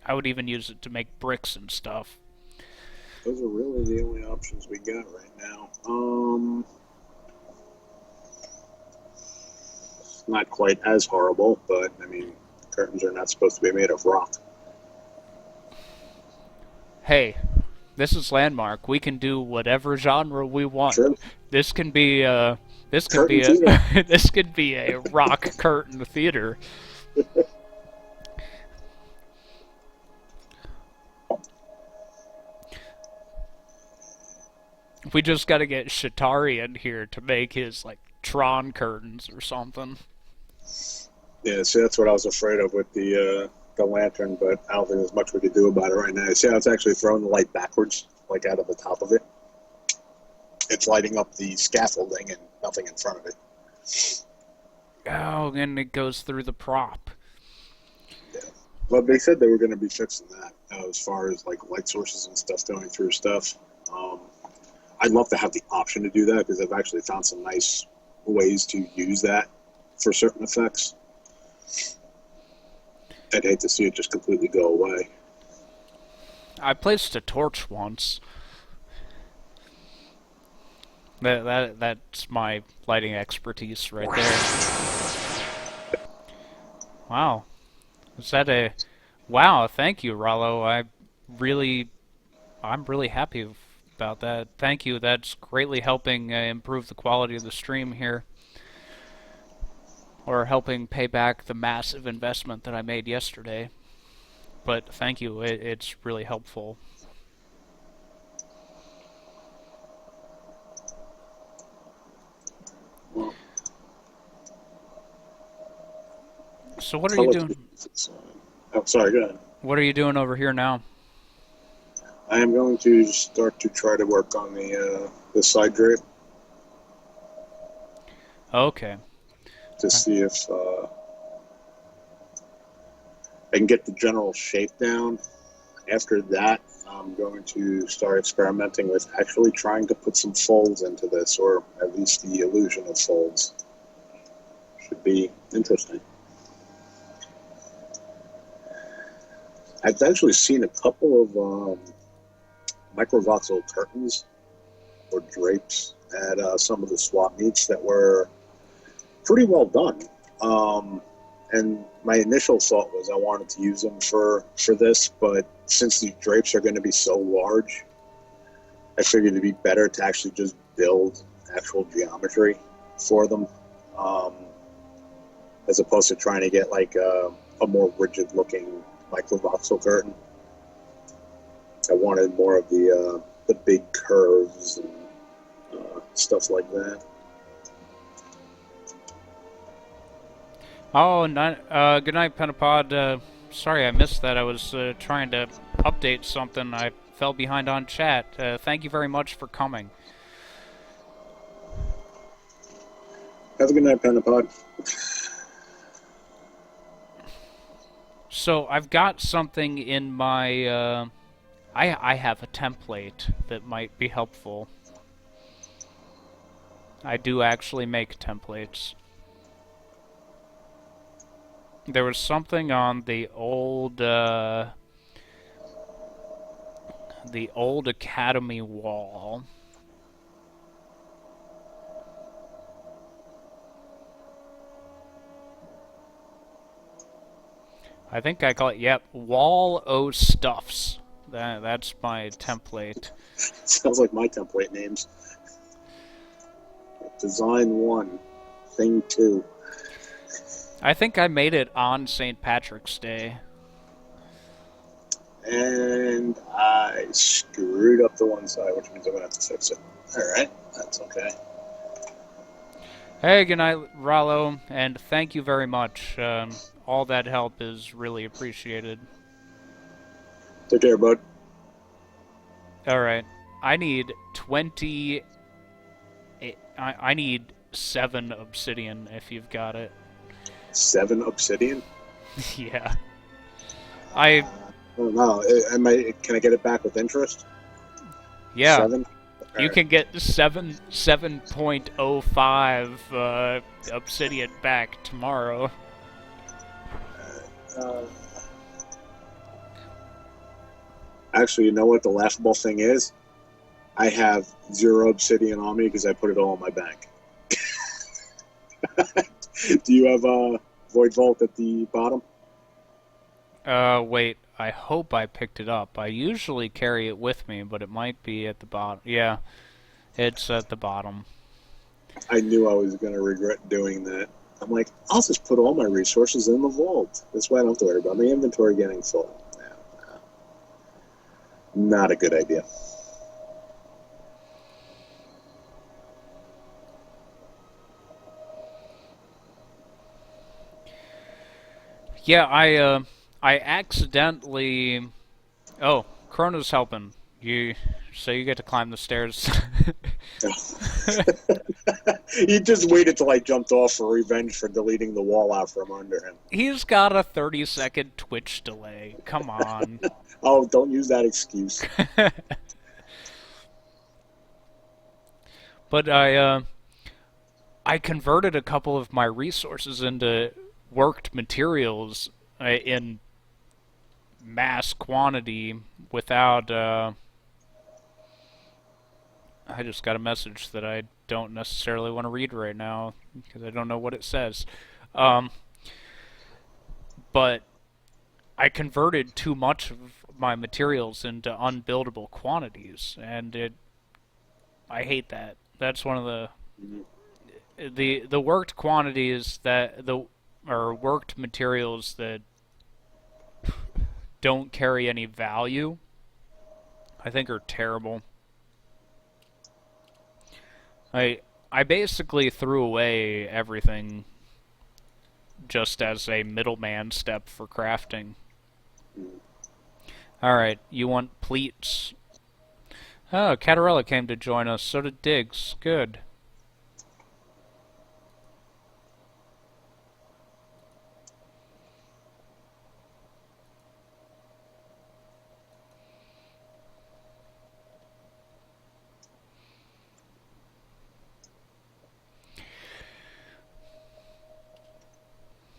I would even use it to make bricks and stuff. Those are really the only options we got right now. Not quite as horrible, but I mean, curtains are not supposed to be made of rock. Hey, this is Landmark. We can do whatever genre we want. True. This can be this can Curtain be a theater. this could be a rock curtain theater. We just got to get Shatari in here to make his like Tron curtains or something. Yeah, see, that's what I was afraid of with the lantern, but I don't think there's much we could do about it right now. See how it's actually throwing the light backwards, like out of the top of it? It's lighting up the scaffolding and nothing in front of it. Oh, and it goes through the prop. Yeah. Well, they said they were going to be fixing that as far as like light sources and stuff going through stuff. I'd love to have the option to do that because I've actually found some nice ways to use that for certain effects. I'd hate to see it just completely go away. I placed a torch once. That's my lighting expertise right there. Wow. Is that a... Wow, thank you, Rollo. I'm really happy about that. Thank you. That's greatly helping improve the quality of the stream here. Or helping pay back the massive investment that I made yesterday. But thank you. It's really helpful. Well, So what are you doing? Oh, sorry, go ahead. What are you doing over here now? I am going to start to try to work on the side drape Okay. to see if I can get the general shape down. After that, I'm going to start experimenting with actually trying to put some folds into this, or at least the illusion of folds. Should be interesting. I've actually seen a couple of microvoxel curtains or drapes at some of the swap meets that were pretty well done. And my initial thought was I wanted to use them for this, but since these drapes are going to be so large, I figured it'd be better to actually just build actual geometry for them, as opposed to trying to get like a more rigid looking microvoxel curtain. I wanted more of the big curves and stuff like that. Oh, good night, Pentapod. Sorry I missed that. I was trying to update something. I fell behind on chat. Thank you very much for coming. Have a good night, Pentapod. So I've got something in my... I have a template that might be helpful. I do actually make templates. There was something on the old Academy wall. I think I call it, yep, Wall O Stuffs. That's my template. Sounds like my template names. Design 1, Thing 2. I think I made it on St. Patrick's Day. And I screwed up the one side, which means I'm going to have to fix it. Alright, that's okay. Hey, good night, Rollo, and thank you very much. All that help is really appreciated. Take care, bud. Alright, I need 20... I need 7 obsidian, if you've got it. 7 obsidian? Yeah. I don't know. Can I get it back with interest? Yeah. 7? You can get 7.05 obsidian back tomorrow. Uh, Actually, you know what the laughable thing is? I have zero obsidian on me because I put it all in my bank. Do you have a void vault at the bottom? Wait, I hope I picked it up. I usually carry it with me, but it might be at the bottom. Yeah, it's at the bottom. I knew I was going to regret doing that. I'm like, I'll just put all my resources in the vault. That's why I don't have to worry about my inventory getting full. Not a good idea. Yeah, I accidentally. Oh, Chrono's helping you, so you get to climb the stairs. He just waited till I jumped off for revenge for deleting the wall out from under him. He's got a 30-second Twitch delay. Come on. Oh, don't use that excuse. But I converted a couple of my resources into worked materials in mass quantity without. I just got a message that I don't necessarily want to read right now because I don't know what it says. Um, but I converted too much of my materials into unbuildable quantities, and I hate that. That's one of the worked quantities that the or worked materials that don't carry any value. I think are terrible. I basically threw away everything just as a middleman step for crafting. Alright, you want pleats? Oh, Catarella came to join us, so did Diggs. Good.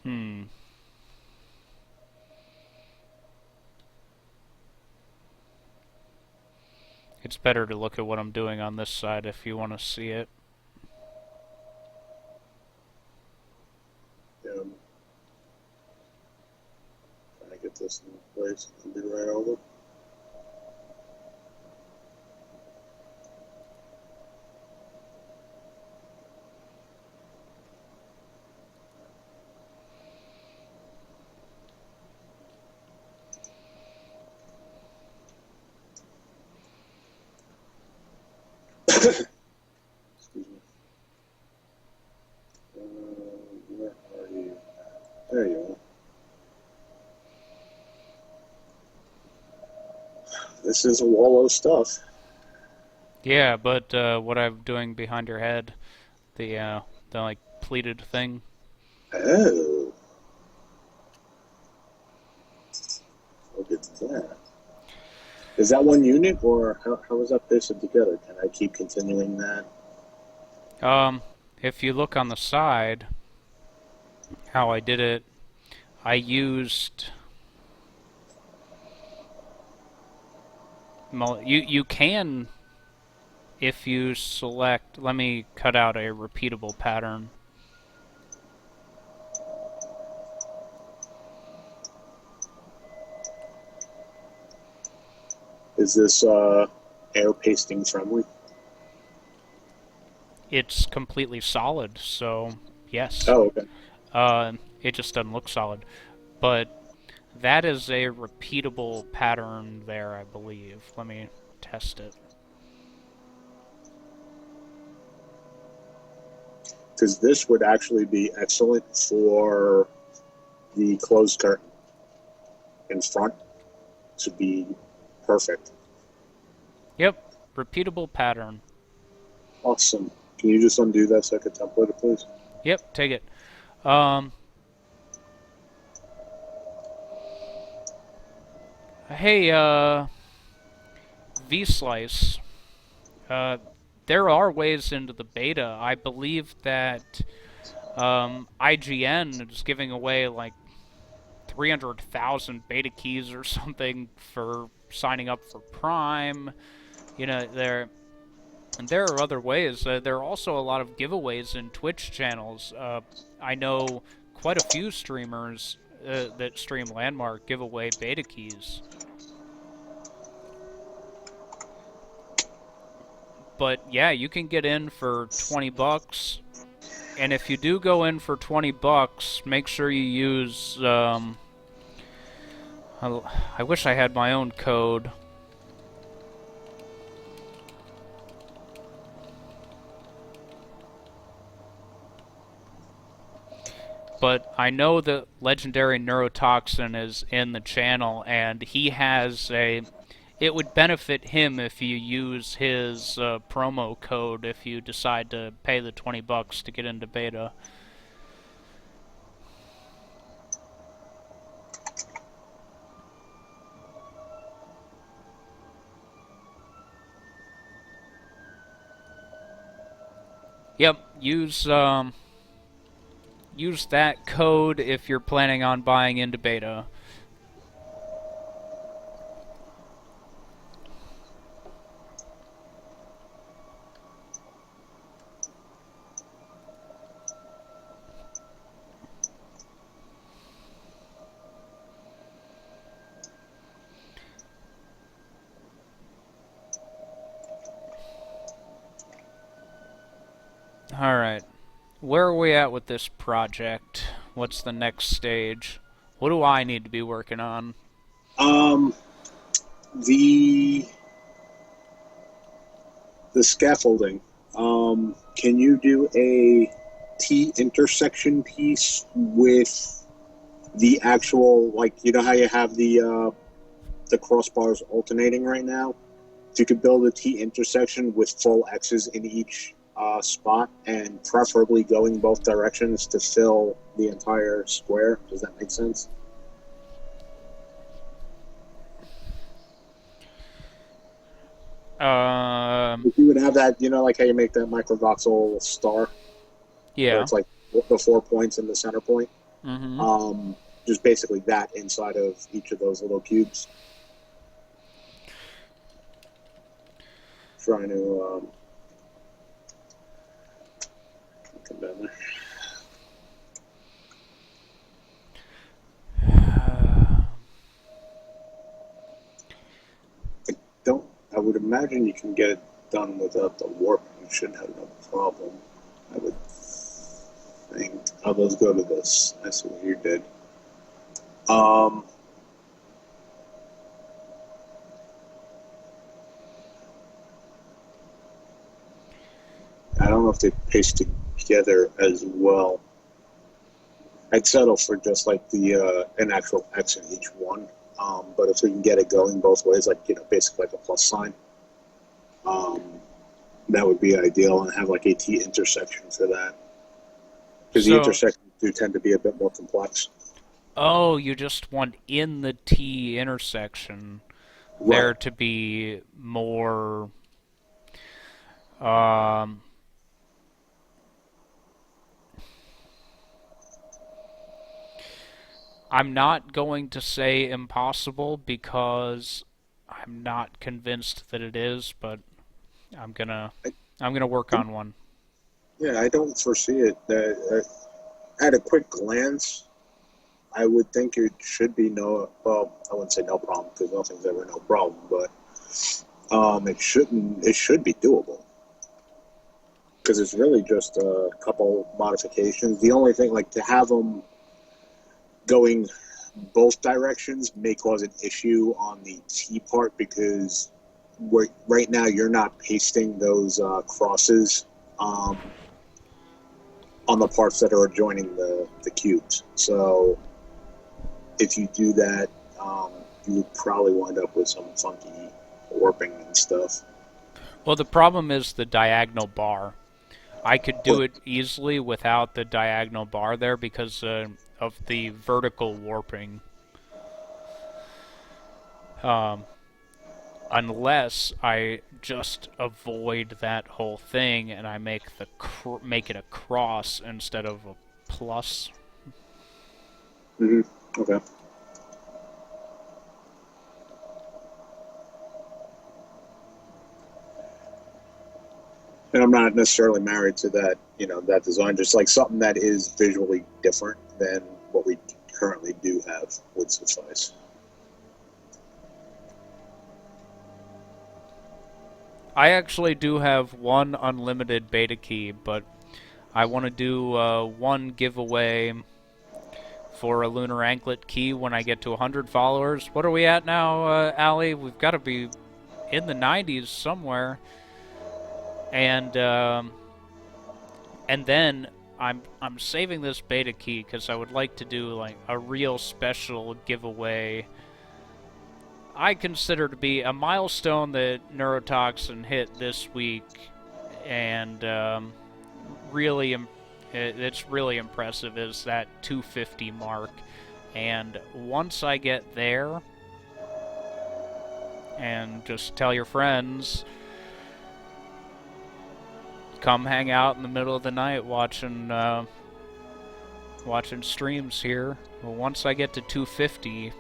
Hmm. It's better to look at what I'm doing on this side if you want to see it. Trying to get this in place and be right over. Excuse me. Where are you? There you are. This is a wallow stuff. Yeah, but what I'm doing behind your head, the like pleated thing. Oh, look at that. Is that one unit, or how is that pasted together? Can I keep continuing that? If you look on the side, how I did it, I used. You can if you select. Let me cut out a repeatable pattern. Is this air pasting friendly? It's completely solid, so yes. Oh, okay. It just doesn't look solid, but that is a repeatable pattern there, I believe. Let me test it. Because this would actually be excellent for the closed curtain in front. This would be perfect. Yep, repeatable pattern. Awesome. Can you just undo that so I can template it, please? Yep, take it. Um, hey, V-Slice. Uh, there are ways into the beta. I believe that IGN is giving away like 300,000 beta keys or something for signing up for Prime. You know, there are other ways. There are also a lot of giveaways in Twitch channels. I know quite a few streamers that stream Landmark give away beta keys. But yeah, you can get in for 20 bucks. And if you do go in for 20 bucks, make sure you use I wish I had my own code. But I know that Legendary Neurotoxin is in the channel, and he has a. It would benefit him if you use his promo code if you decide to pay the 20 bucks to get into beta. Yep, use that code if you're planning on buying into beta. Alright. Where are we at with this project? What's the next stage? What do I need to be working on? Um, the the scaffolding. Can you do a T intersection piece with the actual, like, you know how you have the crossbars alternating right now? If you could build a T intersection with full X's in each spot, and preferably going both directions to fill the entire square. Does that make sense? If you would have that, you know, like how you make that microvoxel star, where Yeah. it's like the 4 points and the center point. Mm-hmm. Just basically that inside of each of those little cubes. Trying to come down there. Don't. I would imagine you can get it done without the warp. You should have no problem. I would think. Oh, let's go to this. I see what you did. Um, I don't know if they paste together as well. I'd settle for just like the an actual X in each one. But if we can get it going both ways, like, you know, basically like a plus sign, um, that would be ideal, and have like a T intersection for that, because the So, intersections do tend to be a bit more complex. oh, you just want in the T intersection there Right. to be more. Um, I'm not going to say impossible because I'm not convinced that it is, but I'm gonna I, I'm gonna work on one. yeah, I don't foresee it. At a quick glance, I would think it should be no. Well, I wouldn't say no problem, because nothing's ever no problem, but it shouldn't. It should be doable, because it's really just a couple modifications. The only thing, like, to have them going both directions may cause an issue on the T part, because right now you're not pasting those crosses um, on the parts that are adjoining the cubes. So if you do that, you would probably wind up with some funky warping and stuff. Well, the problem is the diagonal bar. I could do But it easily without the diagonal bar there because of the vertical warping. Um, unless I just avoid that whole thing and I make it a cross instead of a plus. mm-hmm. Okay. And I'm not necessarily married to that, that design. Just like something that is visually different than what we currently do have would suffice. I actually do have one unlimited beta key, but I want to do one giveaway for a lunar anklet key when I get to 100 followers. What are we at now, Allie? We've got to be in the 90s somewhere. And then I'm saving this beta key because I would like to do like a real special giveaway. I consider to be a milestone that Neurotoxin hit this week, and it's really impressive is that 250 mark. And once I get there, and just tell your friends, come hang out in the middle of the night watching streams here. Well, once I get to 250,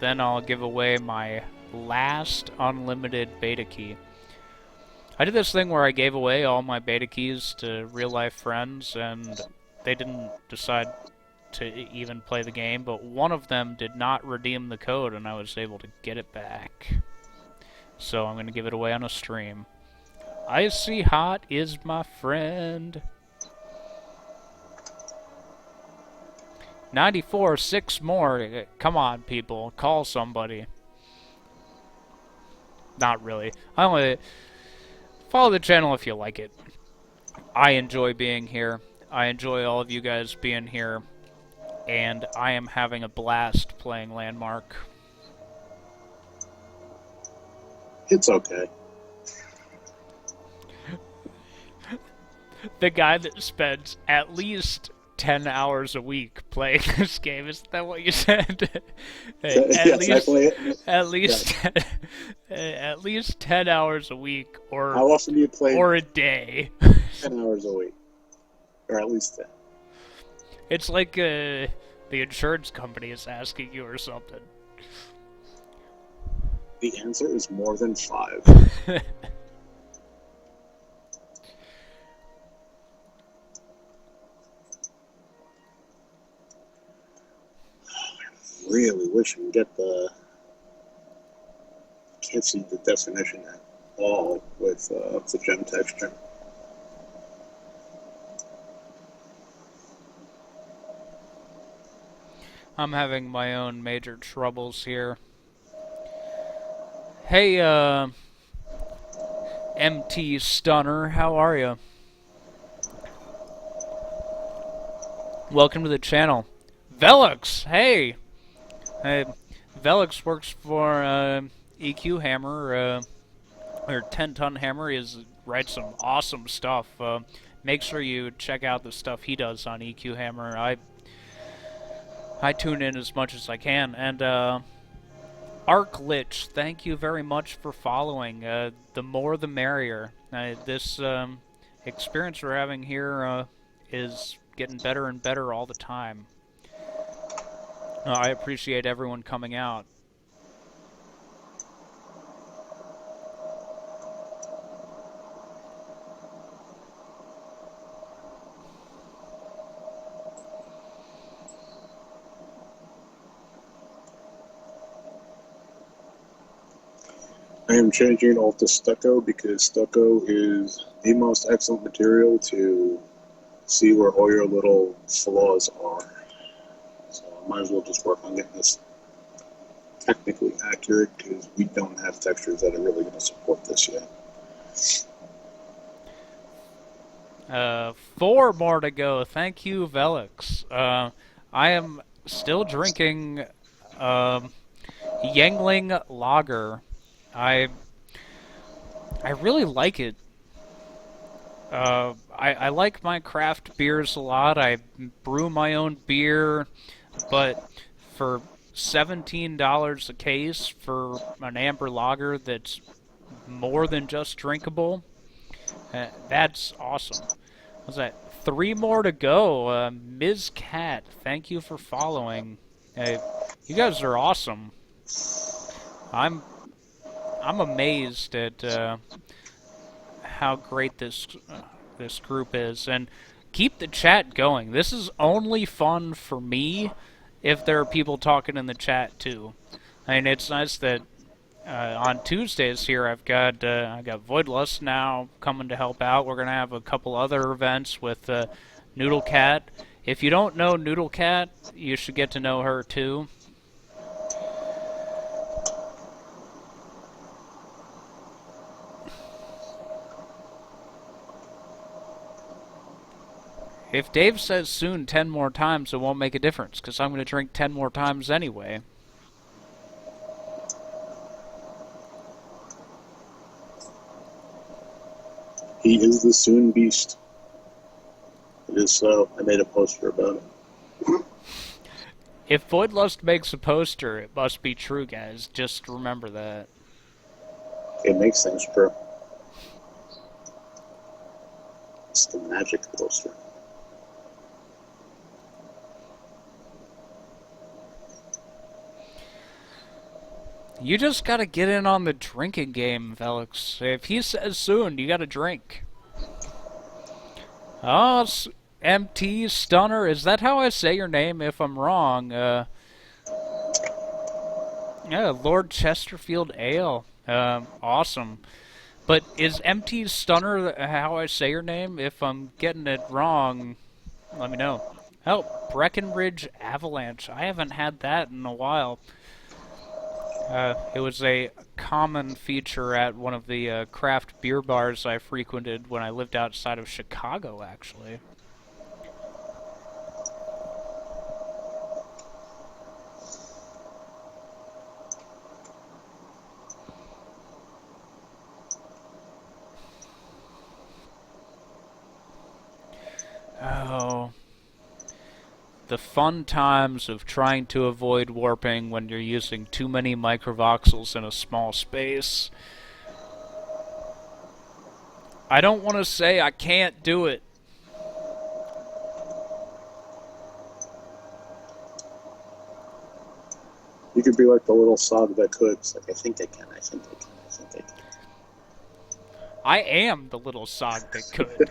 then I'll give away my last unlimited beta key. I did this thing where I gave away all my beta keys to real-life friends, and they didn't decide to even play the game, but one of them did not redeem the code, and I was able to get it back. So I'm going to give it away on a stream. Icy Hot is my friend. 94, 6 more. Come on, people. Call somebody. Not really. I only... Follow the channel if you like it. I enjoy being here. I enjoy all of you guys being here. And I am having a blast playing Landmark. It's okay. The guy that spends at least 10 hours a week playing this game. Isn't that what you said? At least 10 hours a week, or how often do you play? Or a day. 10 hours a week, or at least 10. It's like the insurance company is asking you or something. The answer is more than 5. Really wish I could get can't see the definition at all with the gem texture. I'm having my own major troubles here. Hey, MT Stunner, how are you? Welcome to the channel. Velux, hey! Hey, Velux works for EQ Hammer, or 10-Ton Hammer. He writes some awesome stuff. Make sure you check out the stuff he does on EQ Hammer. I tune in as much as I can. And Arc Lich, thank you very much for following. The more the merrier. This experience we're having here is getting better and better all the time. I appreciate everyone coming out. I am changing all to stucco because stucco is the most excellent material to see where all your little flaws are. So I might as well just work on getting this technically accurate because we don't have textures that are really going to support this yet. 4 more to go. Thank you, Velux. I am still drinking Yangling Lager. I really like it. I like my craft beers a lot. I brew my own beer, but for $17 a case for an amber lager that's more than just drinkable, that's awesome. What's that? 3 more to go. Ms. Cat, thank you for following. You guys are awesome. I'm amazed at how great this group is, and keep the chat going. This is only fun for me if there are people talking in the chat too. I mean, it's nice that on Tuesdays here I got Voidlust now coming to help out. We're gonna have a couple other events with Noodle Cat. If you don't know Noodle Cat, you should get to know her too. If Dave says soon 10 more times, it won't make a difference, because I'm going to drink 10 more times anyway. He is the soon beast. It is so. I made a poster about it. If Voidlust makes a poster, it must be true, guys. Just remember that. It makes things true. It's the magic poster. You just gotta get in on the drinking game, Felix. If he says soon, you gotta drink. Oh, MT Stunner, is that how I say your name if I'm wrong? Yeah, Lord Chesterfield Ale. Awesome. But is MT Stunner how I say your name? If I'm getting it wrong, let me know. Oh, Breckenridge Avalanche. I haven't had that in a while. It was a common feature at one of the craft beer bars I frequented when I lived outside of Chicago, actually. Oh. The fun times of trying to avoid warping when you're using too many microvoxels in a small space. I don't want to say I can't do it. You could be like the little sog that could. It's like, I think I can, I think I can, I think I can. I am the little sog that could.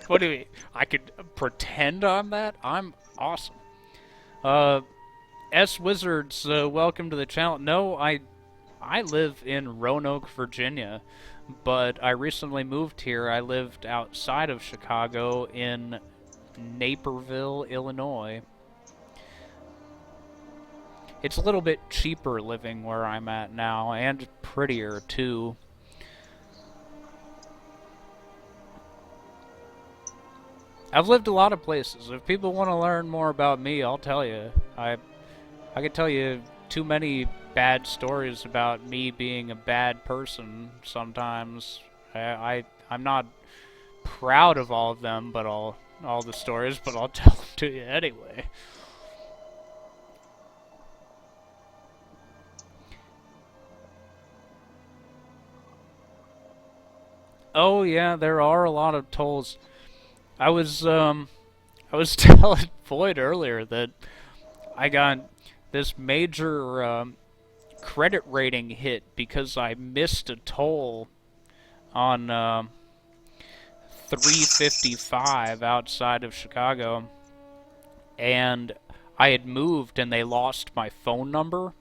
What do you mean? I could pretend I'm that? I'm awesome. S-Wizards, welcome to the channel. No, I live in Roanoke, Virginia, but I recently moved here. I lived outside of Chicago in Naperville, Illinois. It's a little bit cheaper living where I'm at now, and prettier, too. I've lived a lot of places. If people want to learn more about me, I'll tell you. I could tell you too many bad stories about me being a bad person sometimes. I'm not proud of all of them, but all the stories, but I'll tell them to you anyway. Oh yeah, there are a lot of tolls. I was telling Floyd earlier that I got this major credit rating hit because I missed a toll on 355 outside of Chicago, and I had moved and they lost my phone number.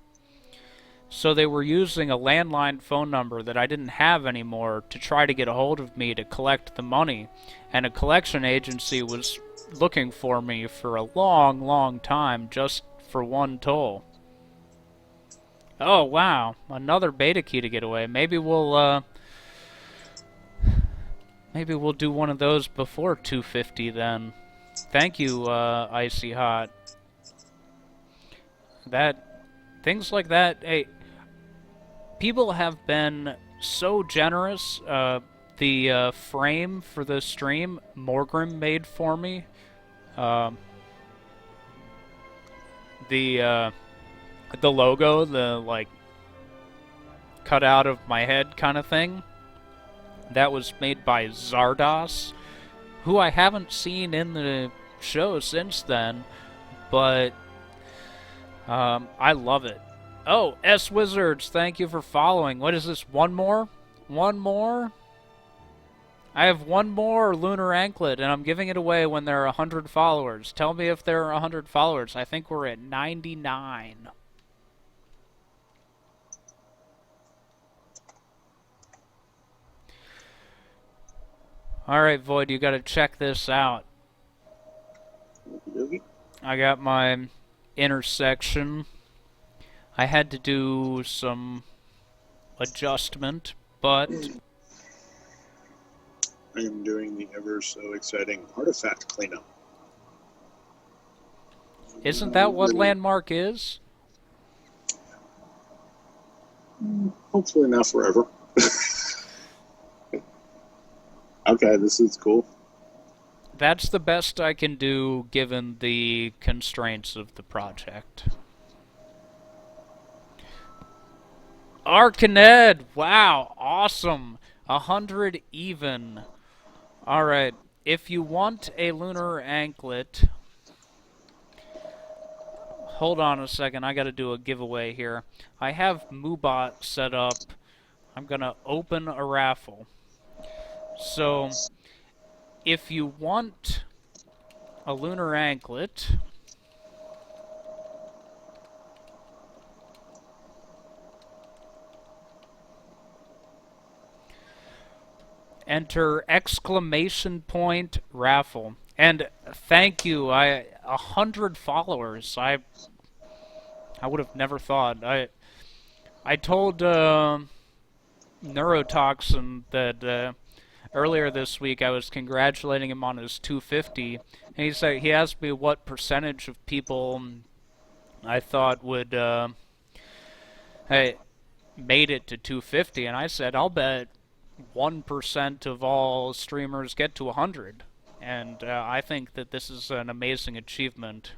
So they were using a landline phone number that I didn't have anymore to try to get a hold of me to collect the money. And a collection agency was looking for me for a long, long time just for one toll. Oh, wow. Another beta key to get away. Maybe we'll do one of those before 250 then. Thank you, Icy Hot. Things like that, hey, people have been so generous. The frame for the stream, Morgrim made for me. The logo, the, like, cut out of my head kind of thing, that was made by Zardos, who I haven't seen in the show since then, but I love it. Oh, S-Wizards, thank you for following. What is this, one more? One more? I have one more lunar anklet, and I'm giving it away when there are 100 followers. Tell me if there are 100 followers. I think we're at 99. Alright, Void, you gotta check this out. Okey-dokey. I got my intersection. I had to do some adjustment, but I am doing the ever so exciting artifact cleanup. isn't that what Landmark is? Hopefully not forever. Okay, this is cool. That's the best I can do given the constraints of the project. Arcaned! Wow, awesome! 100 even. Alright, if you want a lunar anklet... Hold on a second, I gotta do a giveaway here. I have Moobot set up. I'm gonna open a raffle. So, if you want a lunar anklet... Enter exclamation point raffle. And thank you, 100 followers. I would have never thought. I told Neurotoxin that earlier this week I was congratulating him on his 250, and he said he asked me what percentage of people I thought would made it to 250, and I said I'll bet 1% of all streamers get to 100, and I think that this is an amazing achievement.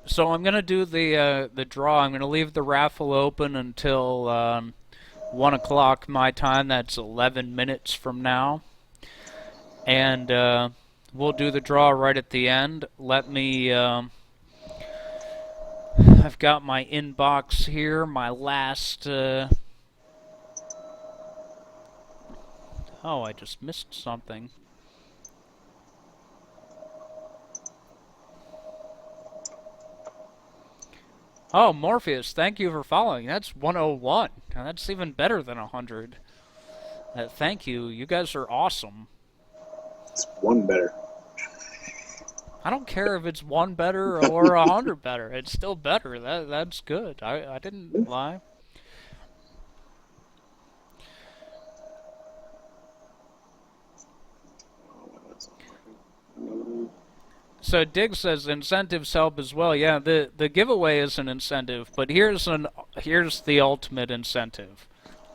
So I'm gonna do the draw. I'm gonna leave the raffle open until 1 o'clock my time. That's 11 minutes from now, and we'll do the draw right at the end. Let me. I've got my inbox here. My last. Oh, I just missed something. Oh, Morpheus, thank you for following. That's 101. Now, that's even better than 100. Thank you. You guys are awesome. It's one better. I don't care if it's one better or 100 better. It's still better. That's good. I didn't lie. So Dig says incentives help as well. Yeah, the giveaway is an incentive, but here's the ultimate incentive.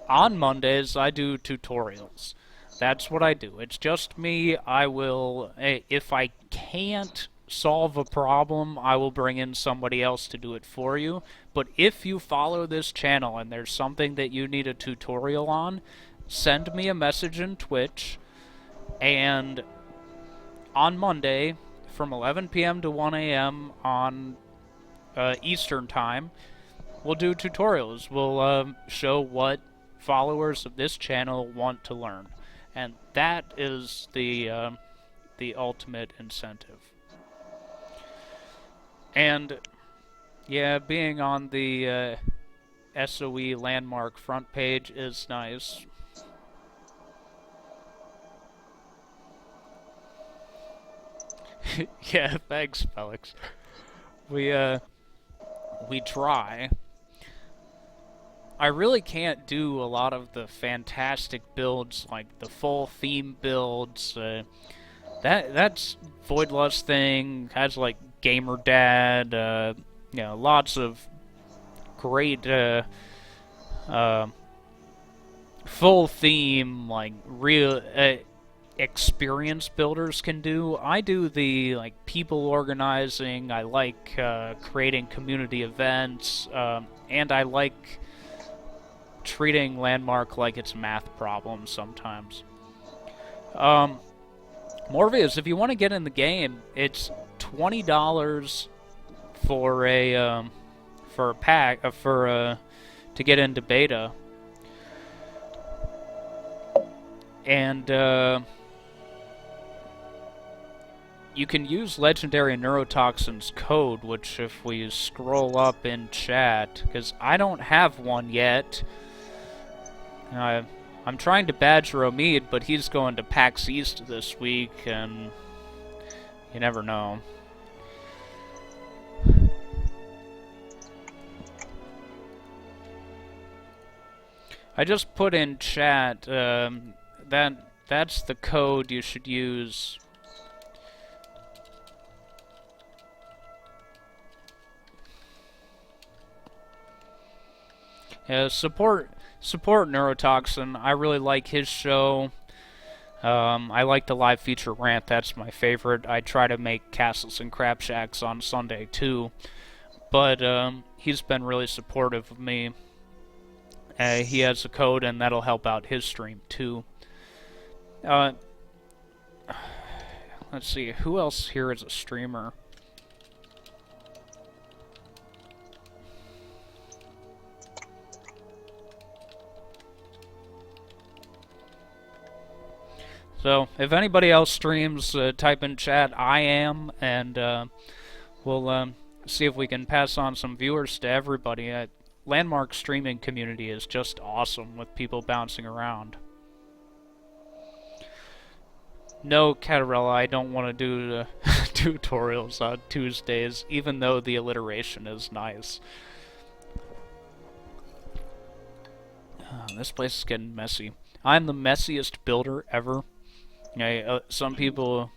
On Mondays I do tutorials. That's what I do. It's just me. I will, if I can't solve a problem, I will bring in somebody else to do it for you. But if you follow this channel and there's something that you need a tutorial on, send me a message in Twitch, and on Monday from 11 p.m. to 1 a.m. on Eastern Time, we'll do tutorials. We'll show what followers of this channel want to learn. And that is the ultimate incentive. And yeah, being on the SOE Landmark front page is nice. Yeah, thanks, Felix. We try. I really can't do a lot of the fantastic builds, like the full theme builds. That's Voidlust thing, has like Gamer Dad, you know, lots of great full theme, like real experienced builders can do. I do the like people organizing. I like creating community events, and I like treating Landmark like it's a math problem sometimes. Um, Morpheus, if you want to get in the game, it's $20 for a pack to get into beta, and you can use Legendary Neurotoxin's code, which if we scroll up in chat, because I don't have one yet. I'm trying to badger Omid, but he's going to PAX East this week, and you never know. I just put in chat that's the code you should use. Support Neurotoxin. I really like his show. I like the live feature rant. That's my favorite. I try to make Castles and Crab Shacks on Sunday too, but he's been really supportive of me. He has a code, and that'll help out his stream too. Let's see, who else here is a streamer? So, if anybody else streams, type in chat, I am, and we'll see if we can pass on some viewers to everybody. Landmark streaming community is just awesome with people bouncing around. No, Catarella, I don't want to do the tutorials on Tuesdays, even though the alliteration is nice. This place is getting messy. I'm the messiest builder ever. Some people,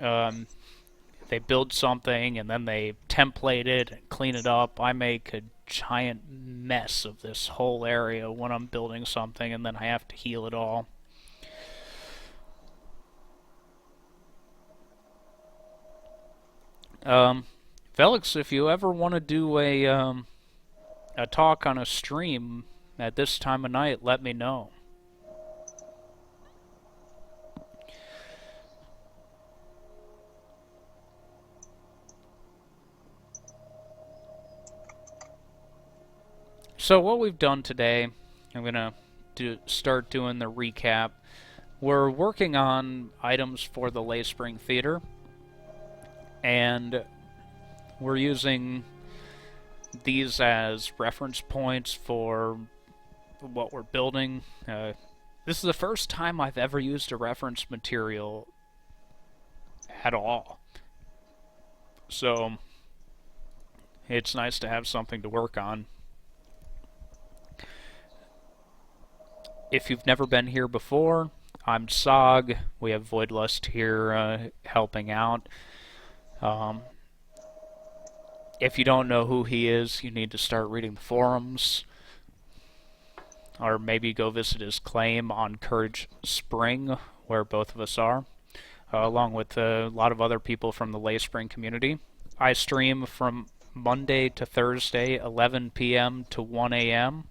they build something and then they template it and clean it up. I make a giant mess of this whole area when I'm building something, and then I have to heal it all. Felix, if you ever want to do a talk on a stream at this time of night, let me know. So what we've done today, I'm gonna start doing the recap. We're working on items for the Lay Spring Theater, and we're using these as reference points for what we're building. This is the first time I've ever used a reference material at all, so it's nice to have something to work on. If you've never been here before, I'm Sog. We have Voidlust here helping out. If you don't know who he is, you need to start reading the forums. Or maybe go visit his claim on Courage Spring, where both of us are, along with a lot of other people from the Lay Spring community. I stream from Monday to Thursday, 11 p.m. to 1 a.m.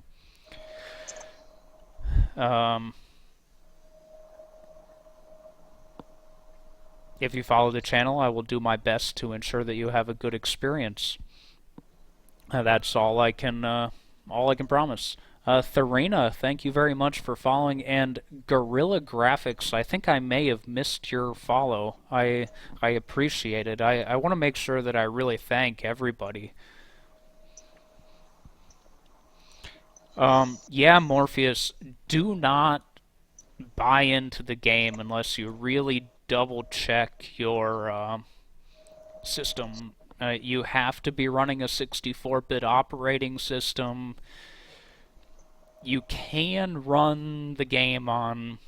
If you follow the channel, I will do my best to ensure that you have a good experience. That's all I can promise. Tharina, thank you very much for following, and Guerrilla Graphics, I think I may have missed your follow. I appreciate it. I want to make sure that I really thank everybody. Yeah, Morpheus, do not buy into the game unless you really double check your system. You have to be running a 64-bit operating system. You can run the game on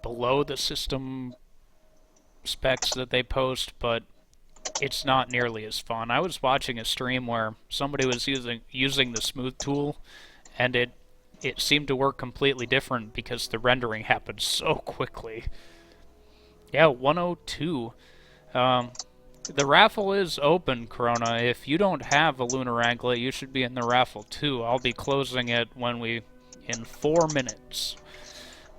below the system specs that they post, but it's not nearly as fun. I was watching a stream where somebody was using the smooth tool, and it seemed to work completely different because the rendering happened so quickly. Yeah, 102. Um, the raffle is open, Corona. If you don't have a lunar anklet, you should be in the raffle too. I'll be closing it in 4 minutes,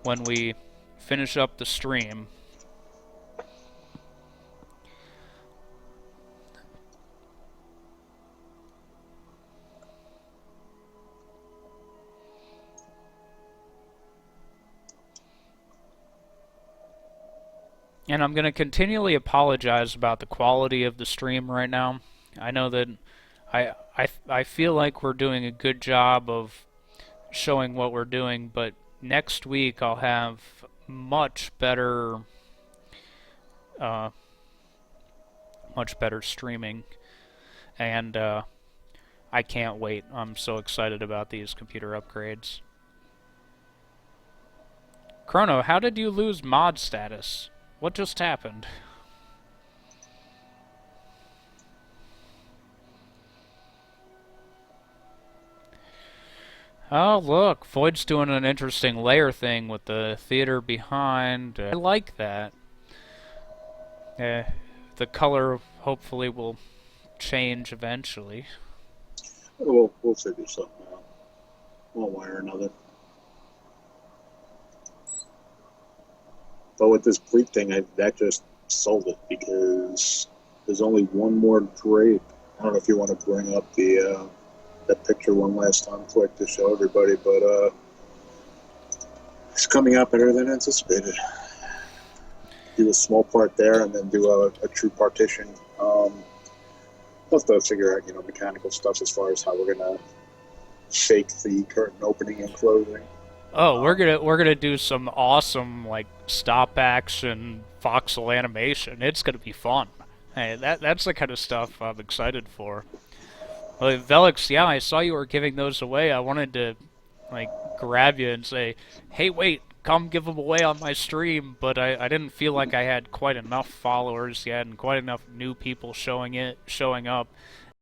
when we finish up the stream. And I'm going to continually apologize about the quality of the stream right now. I know that I feel like we're doing a good job of showing what we're doing, but next week I'll have uh, much better streaming, and I can't wait. I'm so excited about these computer upgrades. Chrono, how did you lose mod status? What just happened? Oh, look, Void's doing an interesting layer thing with the theater behind. I like that. The color hopefully will change eventually. We'll figure something out, one way or another. But with this bleak thing, that just sold it because there's only one more drape. I don't know if you want to bring up that picture one last time, quick, to show everybody, but it's coming out better than anticipated. Do a small part there, and then do a true partition. We'll have to figure out, mechanical stuff as far as how we're gonna fake the curtain opening and closing. Oh, we're gonna do some awesome like stop action voxel animation. It's gonna be fun. Hey, that's the kind of stuff I'm excited for. Well, Velix, yeah, I saw you were giving those away. I wanted to like grab you and say, "Hey, wait, come give them away on my stream," but I didn't feel like I had quite enough followers yet and quite enough new people showing up.